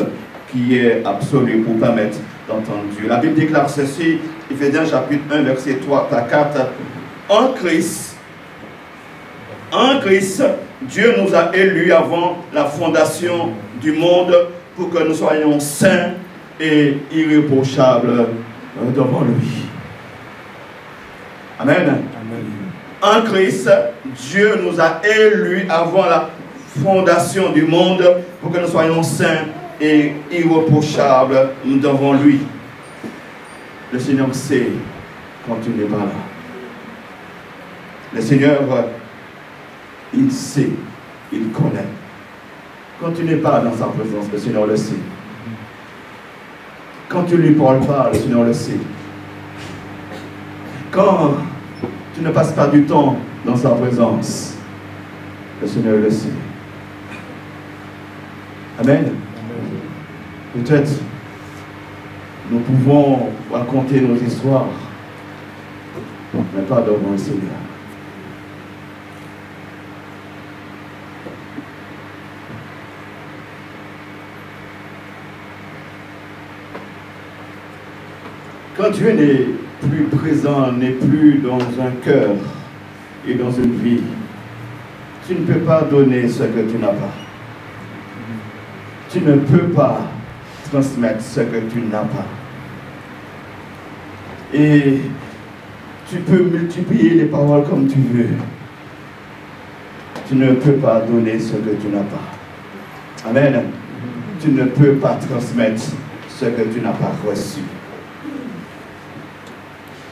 [SPEAKER 1] qui est absolu pour permettre d'entendre Dieu. La Bible déclare ceci, Éphésiens chapitre 1, verset 3 à 4. En Christ, Dieu nous a élus avant la fondation du monde pour que nous soyons saints et irréprochables devant lui. Amen. Amen. En Christ, Dieu nous a élus avant la fondation du monde pour que nous soyons saints et irréprochables devant lui. Le Seigneur sait quand tu n'es pas là. Le Seigneur, il sait, il connaît. Quand tu n'es pas dans sa présence, le Seigneur le sait. Quand tu ne lui parles pas, le Seigneur le sait. Quand tu ne passes pas du temps dans sa présence, le Seigneur le sait. Amen. Peut-être nous pouvons raconter nos histoires, mais pas devant le Seigneur. Quand Dieu n'est plus présent, n'est plus dans un cœur et dans une vie, tu ne peux pas donner ce que tu n'as pas. Tu ne peux pas transmettre ce que tu n'as pas. Et tu peux multiplier les paroles comme tu veux. Tu ne peux pas donner ce que tu n'as pas. Amen. Tu ne peux pas transmettre ce que tu n'as pas reçu.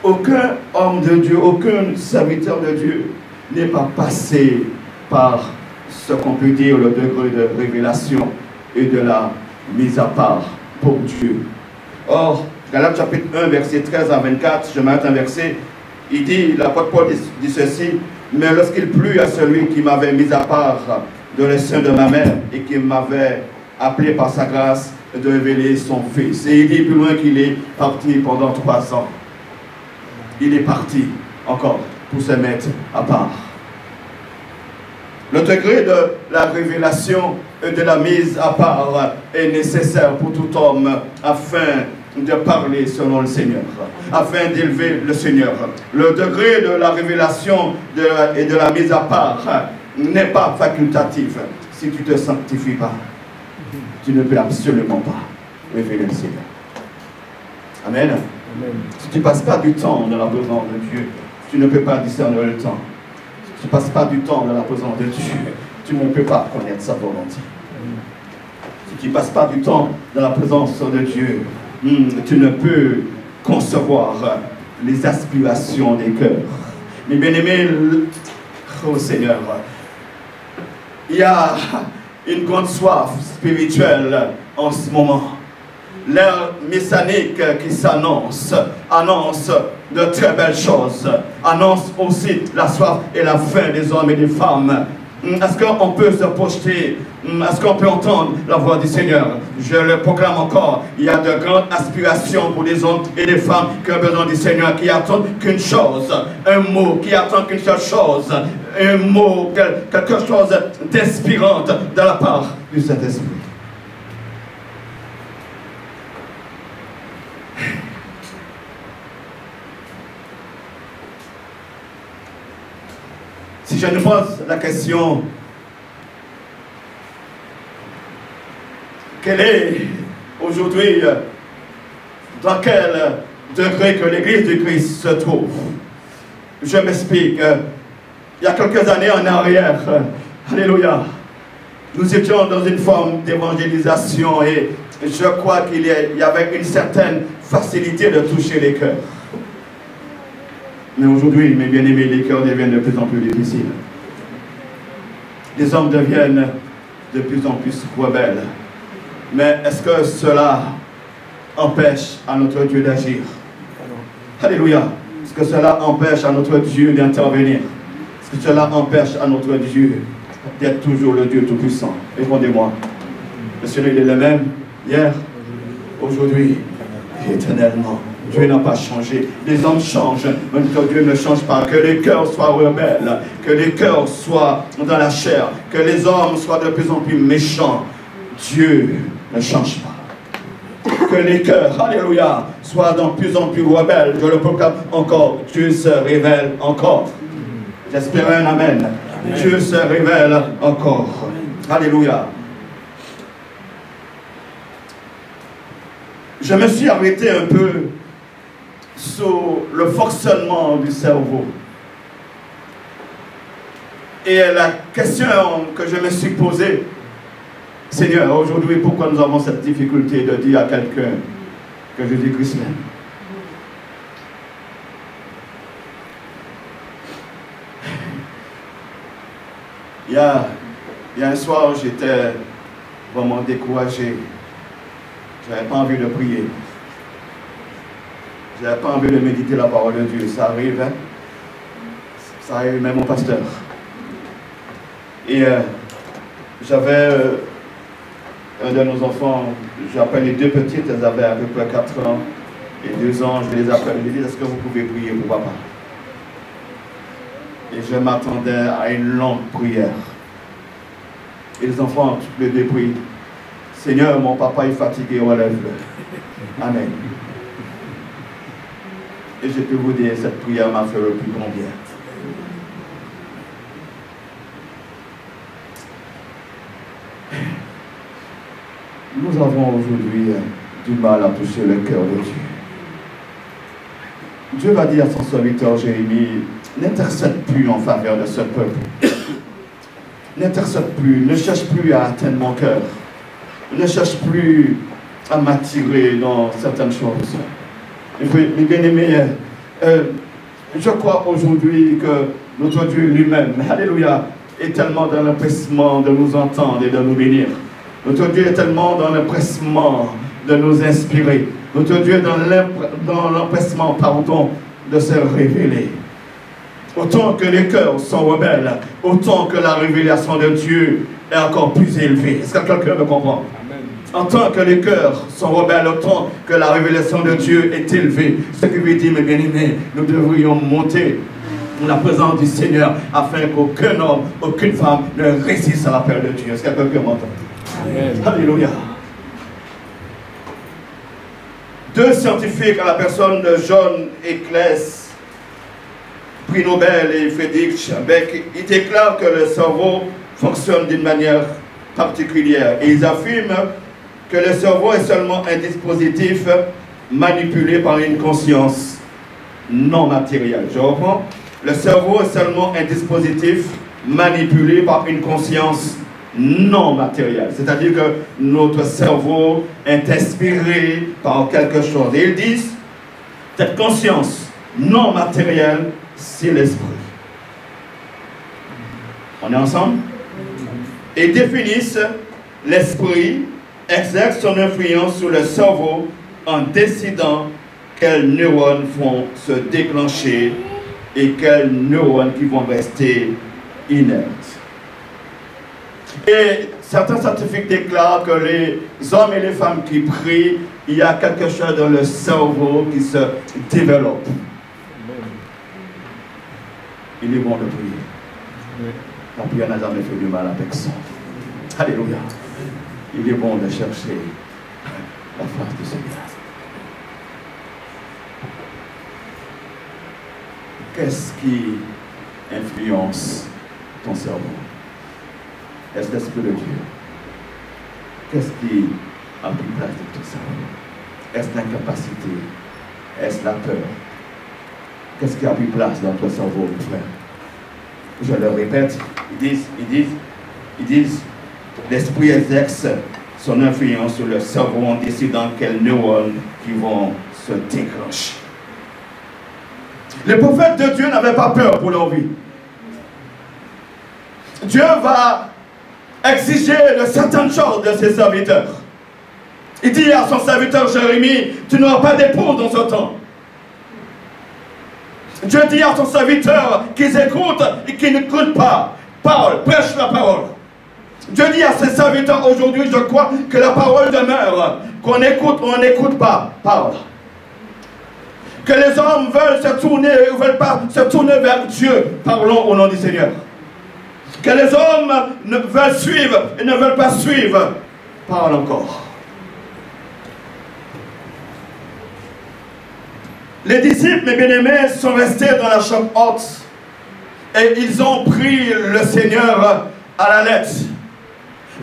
[SPEAKER 1] Aucun homme de Dieu, aucun serviteur de Dieu n'est pas passé par ce qu'on peut dire le degré de révélation et de la mise à part pour Dieu. Or, Galates chapitre 1, verset 13 à 24, je m'arrête un verset, il dit, l'apôtre Paul dit ceci, mais lorsqu'il plut à celui qui m'avait mis à part dans le sein de ma mère et qui m'avait appelé par sa grâce de révéler son Fils. Et il dit plus loin qu'il est parti pendant 3 ans. Il est parti encore pour se mettre à part. Le degré de la révélation et de la mise à part est nécessaire pour tout homme afin de parler selon le Seigneur, afin d'élever le Seigneur. Le degré de la révélation et de la mise à part n'est pas facultatif. Si tu ne te sanctifies pas, tu ne peux absolument pas révéler le Seigneur. Amen. Amen. Si tu ne passes pas du temps dans la présence de Dieu, tu ne peux pas discerner le temps. Si tu ne passes pas du temps dans la présence de Dieu, tu ne peux pas connaître sa volonté. Si tu ne passes pas du temps dans la présence de Dieu, tu ne peux concevoir les aspirations des cœurs. Mais bien aimé, oh Seigneur, il y a une grande soif spirituelle en ce moment. L'ère messianique qui s'annonce, annonce de très belles choses, annonce aussi la soif et la faim des hommes et des femmes. Est-ce qu'on peut se projeter? Est-ce qu'on peut entendre la voix du Seigneur? Je le proclame encore. Il y a de grandes aspirations pour des hommes et des femmes qui ont besoin du Seigneur, qui attendent qu'une chose, un mot, qui attendent qu'une seule chose, un mot, quelque chose d'inspirant de la part du Saint-Esprit. Si je nous pose la question, quel est aujourd'hui, dans quel degré que l'Église du Christ se trouve? Je m'explique. Il y a quelques années en arrière, alléluia, nous étions dans une forme d'évangélisation et je crois qu'il y avait une certaine facilité de toucher les cœurs. Mais aujourd'hui, mes bien-aimés, les cœurs deviennent de plus en plus difficiles. Les hommes deviennent de plus en plus rebelles. Mais est-ce que cela empêche à notre Dieu d'agir? Alléluia. Est-ce que cela empêche à notre Dieu d'intervenir? Est-ce que cela empêche à notre Dieu d'être toujours le Dieu Tout-Puissant? Répondez-moi. Le Seigneur, il est le même hier, aujourd'hui, éternellement. Dieu n'a pas changé. Les hommes changent, mais notre Dieu ne change pas. Que les cœurs soient rebelles, que les cœurs soient dans la chair, que les hommes soient de plus en plus méchants. Dieu ne change pas. Que les cœurs, alléluia, soient de plus en plus rebelles. Je le proclame encore. Dieu se révèle encore. J'espère un amen. Amen. Dieu se révèle encore. Alléluia. Je me suis arrêté un peu sur le fonctionnement du cerveau. Et la question que je me suis posée, Seigneur, aujourd'hui, pourquoi nous avons cette difficulté de dire à quelqu'un que Jésus-Christ m'aime? Il y a un soir, j'étais vraiment découragé. Je n'avais pas envie de prier. Je n'avais pas envie de méditer la parole de Dieu. Ça arrive, hein? Ça arrive même au pasteur. Et j'avais un de nos enfants, j'appelle les deux petites, elles avaient à peu près 4 ans et 2 ans. Je les appelle, je dis, est-ce que vous pouvez prier pour papa? Et je m'attendais à une longue prière. Et les enfants, les deux prient. Seigneur, mon papa est fatigué, relève-le. Amen. Et je peux vous dire, cette prière m'a fait le plus grand bien. Nous avons aujourd'hui du mal à toucher le cœur de Dieu. Dieu va dire à son serviteur Jérémie, n'intercède plus en faveur de ce peuple. N'intercède plus, ne cherche plus à atteindre mon cœur. Ne cherche plus à m'attirer dans certaines choses. Mes bien-aimés, je crois aujourd'hui que notre Dieu lui-même, alléluia, est tellement dans l'empressement de nous entendre et de nous bénir. Notre Dieu est tellement dans l'empressement de nous inspirer. Notre Dieu est dans l'empressement, de se révéler. Autant que les cœurs sont rebelles, autant que la révélation de Dieu est encore plus élevée. Est-ce que quelqu'un me comprend? En tant que les cœurs sont rebelles, autant que la révélation de Dieu est élevée. Ce qui veut dire, mes bien-aimés, nous devrions monter dans la présence du Seigneur afin qu'aucun homme, aucune femme ne résiste à l'appel de Dieu. Est-ce que quelqu'un m'entend? Alléluia. Deux scientifiques à la personne de John Eccles, prix Nobel, et Friedrich Beck, ils déclarent que le cerveau fonctionne d'une manière particulière. Et ils affirment que le cerveau est seulement un dispositif manipulé par une conscience non matérielle. Je reprends. Le cerveau est seulement un dispositif manipulé par une conscience non matérielle. C'est-à-dire que notre cerveau est inspiré par quelque chose. Et ils disent, cette conscience non matérielle, c'est l'esprit. On est ensemble? Et définissent l'esprit exerce son influence sur le cerveau en décidant quels neurones vont se déclencher et quels neurones qui vont rester inertes. Et certains scientifiques déclarent que les hommes et les femmes qui prient, il y a quelque chose dans le cerveau qui se développe. Il est bon de prier. La prière n'a jamais fait du mal à personne. Alléluia. Il est bon de chercher la face du Seigneur. Qu'est-ce qui influence ton cerveau? Est-ce l'Esprit de Dieu? Qu'est-ce qui a pris place de ton cerveau? Est-ce l'incapacité? Est-ce la peur? Qu'est-ce qui a pris place dans ton cerveau, mon frère? Je le répète, ils disent, l'esprit exerce son influence sur le cerveau en décidant quels neurones qui vont se déclencher. Les prophètes de Dieu n'avaient pas peur pour leur vie. Dieu va exiger de certaines choses de ses serviteurs. Il dit à son serviteur Jérémie, tu n'auras pas d'épouse dans ce temps. Dieu dit à son serviteur qu'ils écoutent et qu'ils n'écoutent pas. Parole, prêche la parole. Dieu dit à ses serviteurs aujourd'hui, je crois que la parole demeure. Qu'on écoute ou on n'écoute pas. Parole. Que les hommes veulent se tourner ou ne veulent pas se tourner vers Dieu. Parlons au nom du Seigneur. Que les hommes veulent suivre et ne veulent pas suivre. Parle encore. Les disciples, mes bien-aimés, sont restés dans la chambre haute et ils ont pris le Seigneur à la lettre.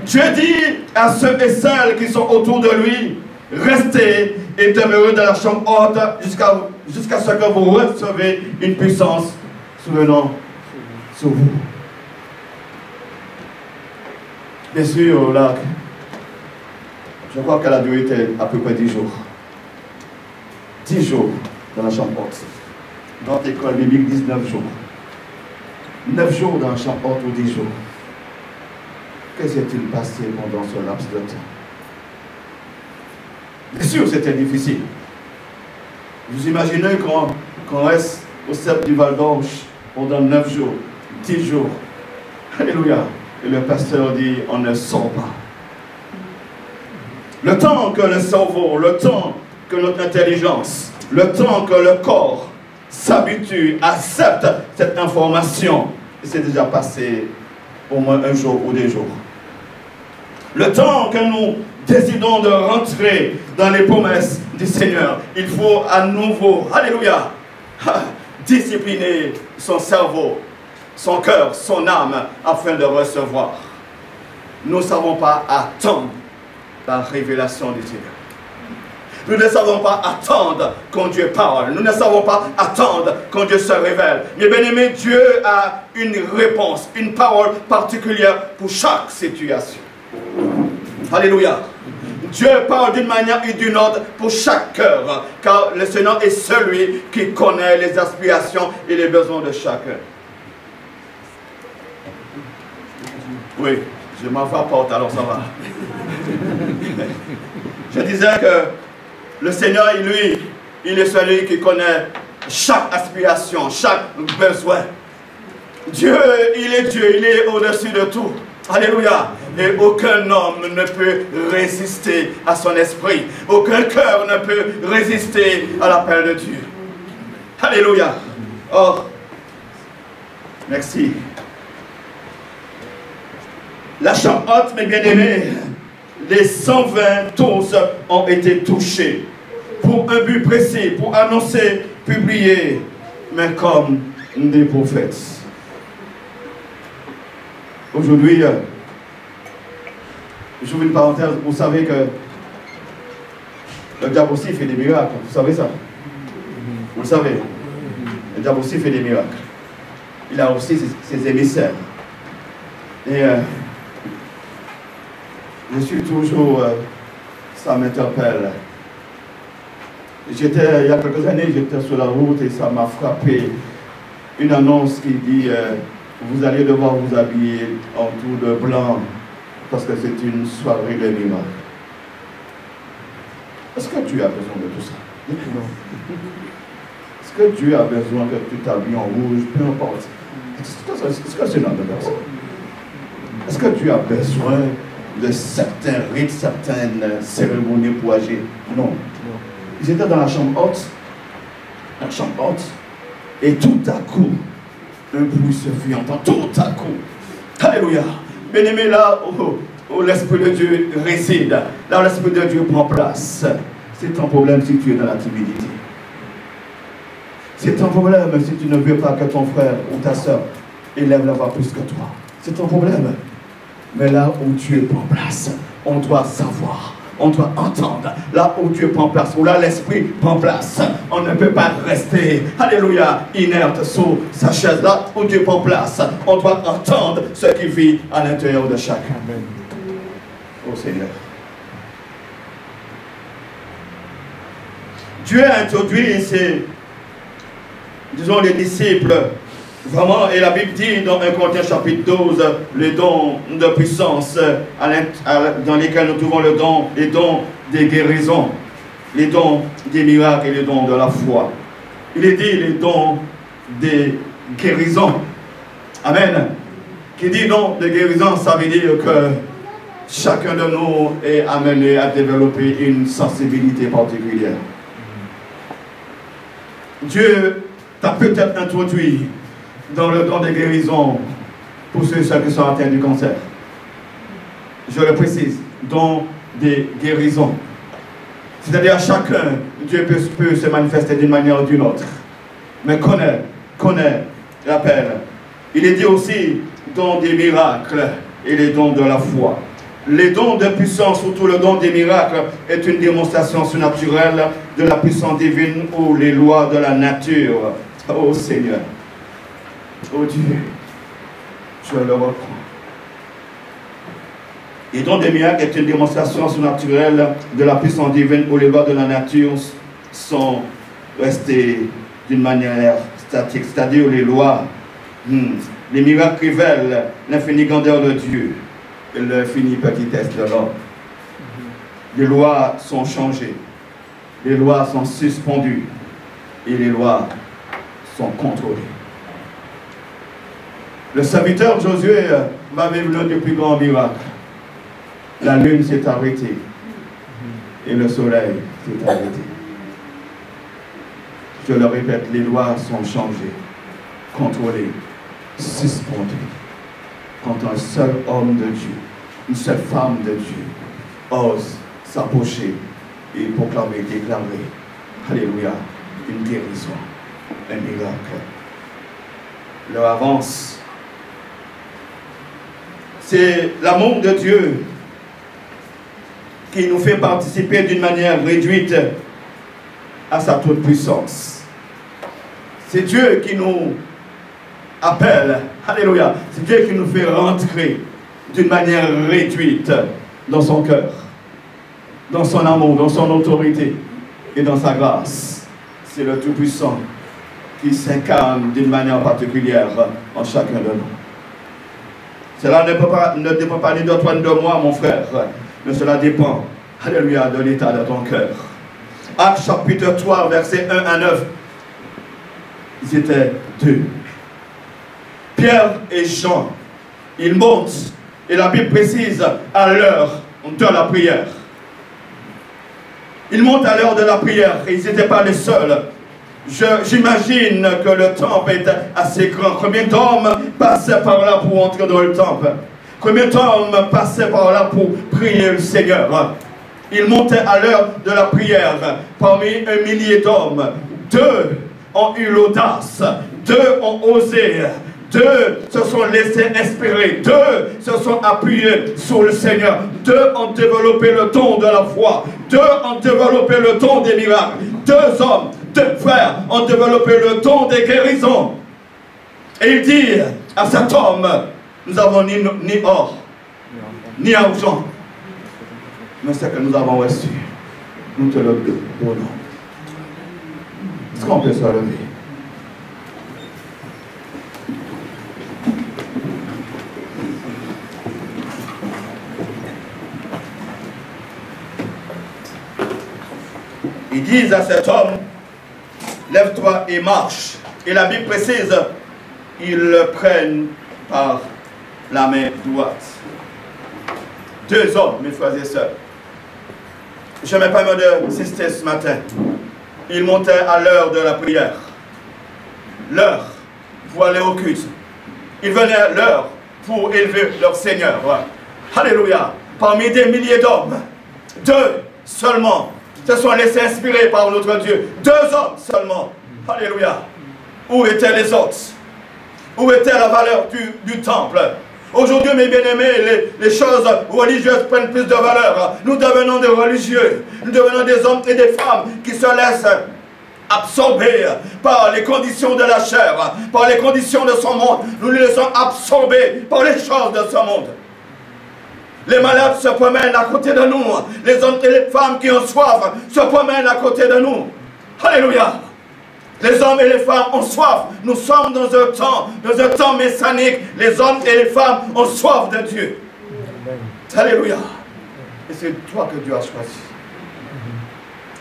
[SPEAKER 1] Dieu dit à ceux et celles qui sont autour de lui, restez et demeurez dans la chambre haute jusqu'à ce que vous recevez une puissance souvenant sur vous. Bien sûr, là, je crois qu'elle a dû être à peu près 10 jours. 10 jours dans la chambre haute. Dans notre école biblique, 19 jours. 9 jours dans la chambre haute ou 10 jours. Que s'est-il passé pendant ce laps de temps? Bien sûr, c'était difficile. Vous imaginez qu'on reste au cep du Val d'Orge pendant 9 jours, 10 jours. Alléluia. Et le pasteur dit, on ne sort pas. Le temps que le cerveau, le temps que notre intelligence, le temps que le corps s'habitue, accepte cette information, c'est déjà passé au moins 1 jour ou 2 jours. Le temps que nous décidons de rentrer dans les promesses du Seigneur, il faut à nouveau, alléluia, discipliner son cerveau, son cœur, son âme, afin de recevoir. Nous ne savons pas attendre la révélation du Seigneur. Nous ne savons pas attendre quand Dieu parle. Nous ne savons pas attendre quand Dieu se révèle. Mais bien aimé, Dieu a une réponse, une parole particulière pour chaque situation. Alléluia. Dieu parle d'une manière et d'une autre pour chaque cœur, car le Seigneur est celui qui connaît les aspirations et les besoins de chacun. Oui, je m'en fais porte, alors ça va. Je disais que le Seigneur, lui, il est celui qui connaît chaque aspiration, chaque besoin. Dieu, il est au-dessus de tout. Alléluia. Et aucun homme ne peut résister à son esprit. Aucun cœur ne peut résister à l'appel de Dieu. Alléluia. Oh, merci. La chambre haute, mes bien-aimés, les 120 tous ont été touchés pour un but précis, pour annoncer, publier, mais comme des prophètes. Aujourd'hui, j'ouvre une parenthèse, vous savez que le diable aussi fait des miracles, vous savez ça? Vous le savez? Le diable aussi fait des miracles. Il a aussi ses émissaires. Et je suis toujours, ça m'interpelle. Il y a quelques années, j'étais sur la route et ça m'a frappé. Une annonce qui dit vous allez devoir vous habiller en tout de blanc parce que c'est une soirée de miracles. Est-ce que Dieu a besoin de tout ça? Est-ce que Dieu a besoin que tu t'habilles en rouge, peu importe? Est-ce que c'est notre personne? Est-ce que Dieu a besoin de certains rites, certaines cérémonies pour agir? Non. Ils étaient dans la chambre haute. La chambre haute. Et tout à coup, un bruit se fit entendre. Tout à coup. Alléluia. Bien-aimé, là où l'Esprit de Dieu réside, là où l'Esprit de Dieu prend place, c'est ton problème si tu es dans la timidité. C'est ton problème si tu ne veux pas que ton frère ou ta soeur élève la voix plus que toi. C'est ton problème. Mais là où Dieu prend place, on doit savoir, on doit entendre. Là où Dieu prend place, où là l'Esprit prend place, on ne peut pas rester, alléluia, inerte sous sa chaise. Là où Dieu prend place, on doit entendre ce qui vit à l'intérieur de chacun. Amen. Oh Seigneur. Dieu a introduit disons les disciples, vraiment, et la Bible dit dans 1 Corinthiens chapitre 12, les dons de puissance dans lesquels nous trouvons les dons des guérisons, les dons des miracles et les dons de la foi. Il est dit les dons des guérisons. Amen. Qui dit don de guérison, ça veut dire que chacun de nous est amené à développer une sensibilité particulière. Dieu t'a peut-être introduit dans le don de guérison pour ceux qui sont atteints du cancer. Je le précise, don des guérisons. C'est-à-dire chacun, Dieu peut se manifester d'une manière ou d'une autre. Mais connaît l'appel. Il est dit aussi don des miracles et les dons de la foi. Les dons de puissance, surtout le don des miracles, est une démonstration surnaturelle de la puissance divine ou les lois de la nature. Oh Seigneur, oh Dieu, je le reprends. Les dons des miracles est une démonstration surnaturelle de la puissance divine où les lois de la nature sont restées d'une manière statique, c'est-à-dire les lois. Les miracles révèlent l'infinie grandeur de Dieu et l'infinie petitesse de l'homme. Les lois sont changées, les lois sont suspendues et les lois sont contrôlées. Le serviteur Josué va vivre l'un des plus grands miracles. La lune s'est arrêtée et le soleil s'est arrêté. Je le répète, les lois sont changées, contrôlées, suspendues. Quand un seul homme de Dieu, une seule femme de Dieu ose s'approcher et proclamer, déclarer, alléluia, une guérison, un miracle. Leur avance. C'est l'amour de Dieu qui nous fait participer d'une manière réduite à sa toute-puissance. C'est Dieu qui nous appelle, alléluia, c'est Dieu qui nous fait rentrer d'une manière réduite dans son cœur, dans son amour, dans son autorité et dans sa grâce. C'est le Tout-Puissant qui s'incarne d'une manière particulière en chacun de nous. Cela ne dépend pas ni de toi ni de moi, mon frère, mais cela dépend, alléluia, de l'état de ton cœur. Actes chapitre 3, versets 1 à 9. Ils étaient deux. Pierre et Jean, ils montent, et la Bible précise, à l'heure de la prière. Ils montent à l'heure de la prière, et ils n'étaient pas les seuls. J'imagine que le temple est assez grand. Combien d'hommes passaient par là pour entrer dans le temple? Combien d'hommes passaient par là pour prier le Seigneur? Ils montaient à l'heure de la prière. Parmi 1 millier d'hommes, 2 ont eu l'audace, 2 ont osé, 2 se sont laissés inspirer, 2 se sont appuyés sur le Seigneur, 2 ont développé le don de la foi, 2 ont développé le don des miracles, 2 hommes, 2 frères ont développé le don des guérisons. Et il dit à cet homme, nous n'avons ni or, ni argent, mais ce que nous avons reçu, nous te le donnons. Est-ce qu'on peut se lever? Ils disent à cet homme, lève-toi et marche. Et la Bible précise, ils le prennent par la main droite. 2 hommes, mes frères et sœurs. Je ne mets pas de sister ce matin. Ils montaient à l'heure de la prière. L'heure pour aller au culte. Ils venaient à l'heure pour élever leur Seigneur. Alléluia. Parmi des milliers d'hommes, 2 seulement se sont laissés inspirer par notre Dieu. 2 hommes seulement. Alléluia. Où étaient les autres? Où était la valeur du temple? Aujourd'hui, mes bien-aimés, les choses religieuses prennent plus de valeur. Nous devenons des religieux. Nous devenons des hommes et des femmes qui se laissent absorber par les conditions de la chair, par les conditions de ce monde. Nous nous laissons absorber par les choses de ce monde. Les malades se promènent à côté de nous. Les hommes et les femmes qui ont soif se promènent à côté de nous. Alléluia. Les hommes et les femmes ont soif. Nous sommes dans un temps messianique. Les hommes et les femmes ont soif de Dieu. Amen. Alléluia. Et c'est toi que Dieu a choisi.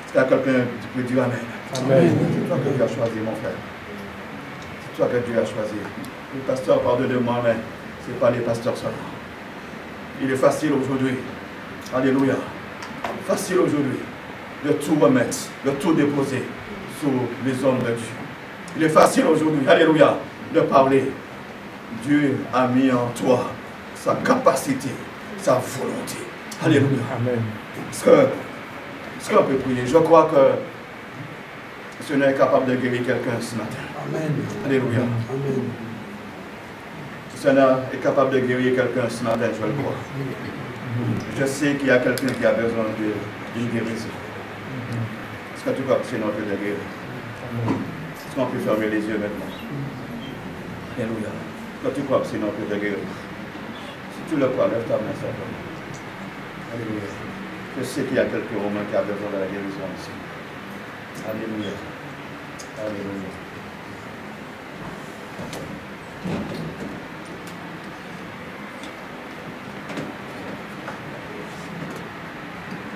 [SPEAKER 1] Est-ce qu'il y a quelqu'un qui peut dire Amen? Amen. C'est toi que Dieu a choisi, mon frère. C'est toi que Dieu a choisi. Le pasteur, pardonnez-moi, mais ce n'est pas les pasteurs seulement. Il est facile aujourd'hui. Alléluia. Facile aujourd'hui de tout remettre, de tout déposer sur les hommes de Dieu. Il est facile aujourd'hui, alléluia, de parler. Dieu a mis en toi sa capacité, sa volonté. Alléluia. Amen. Est-ce qu'on peut prier? Je crois que le Seigneur est capable de guérir quelqu'un ce matin. Amen. Alléluia. Amen. Le Seigneur est capable de guérir quelqu'un ce matin, je le crois. Je sais qu'il y a quelqu'un qui a besoin d'une guérison. Est-ce que tu crois que c'est notre de guérir? Est-ce qu'on peut fermer les yeux maintenant? Alléluia. Est-ce que tu crois que c'est notre de guérir? Si tu le crois, lève ta main simplement. Alléluia. Je sais qu'il y a quelqu'un au moins qui a besoin de la guérison ici. Alléluia. Alléluia.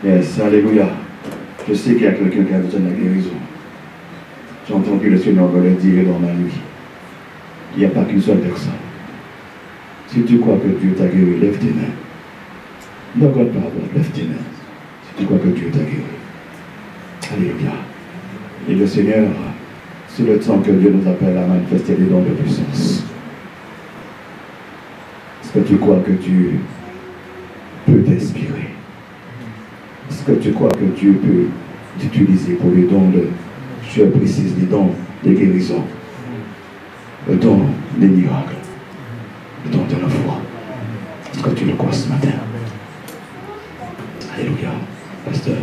[SPEAKER 1] Yes, alléluia. Je sais qu'il y a quelqu'un qui a besoin de la guérison. J'ai entendu le Seigneur me le dire dans ma nuit. Il n'y a pas qu'une seule personne. Si tu crois que Dieu t'a guéri, lève tes mains. Ne regarde pas à droite, lève tes mains. Si tu crois que Dieu t'a guéri. Alléluia. Et le Seigneur, c'est le temps que Dieu nous appelle à manifester les dons de puissance. Est-ce que tu crois que Dieu peut t'inspirer? Est-ce que tu crois que Dieu peut t'utiliser pour les dons de, je précise, les dons de guérison, le don des miracles, le don de la foi? Est-ce que tu le crois ce matin? Alléluia. Pasteur.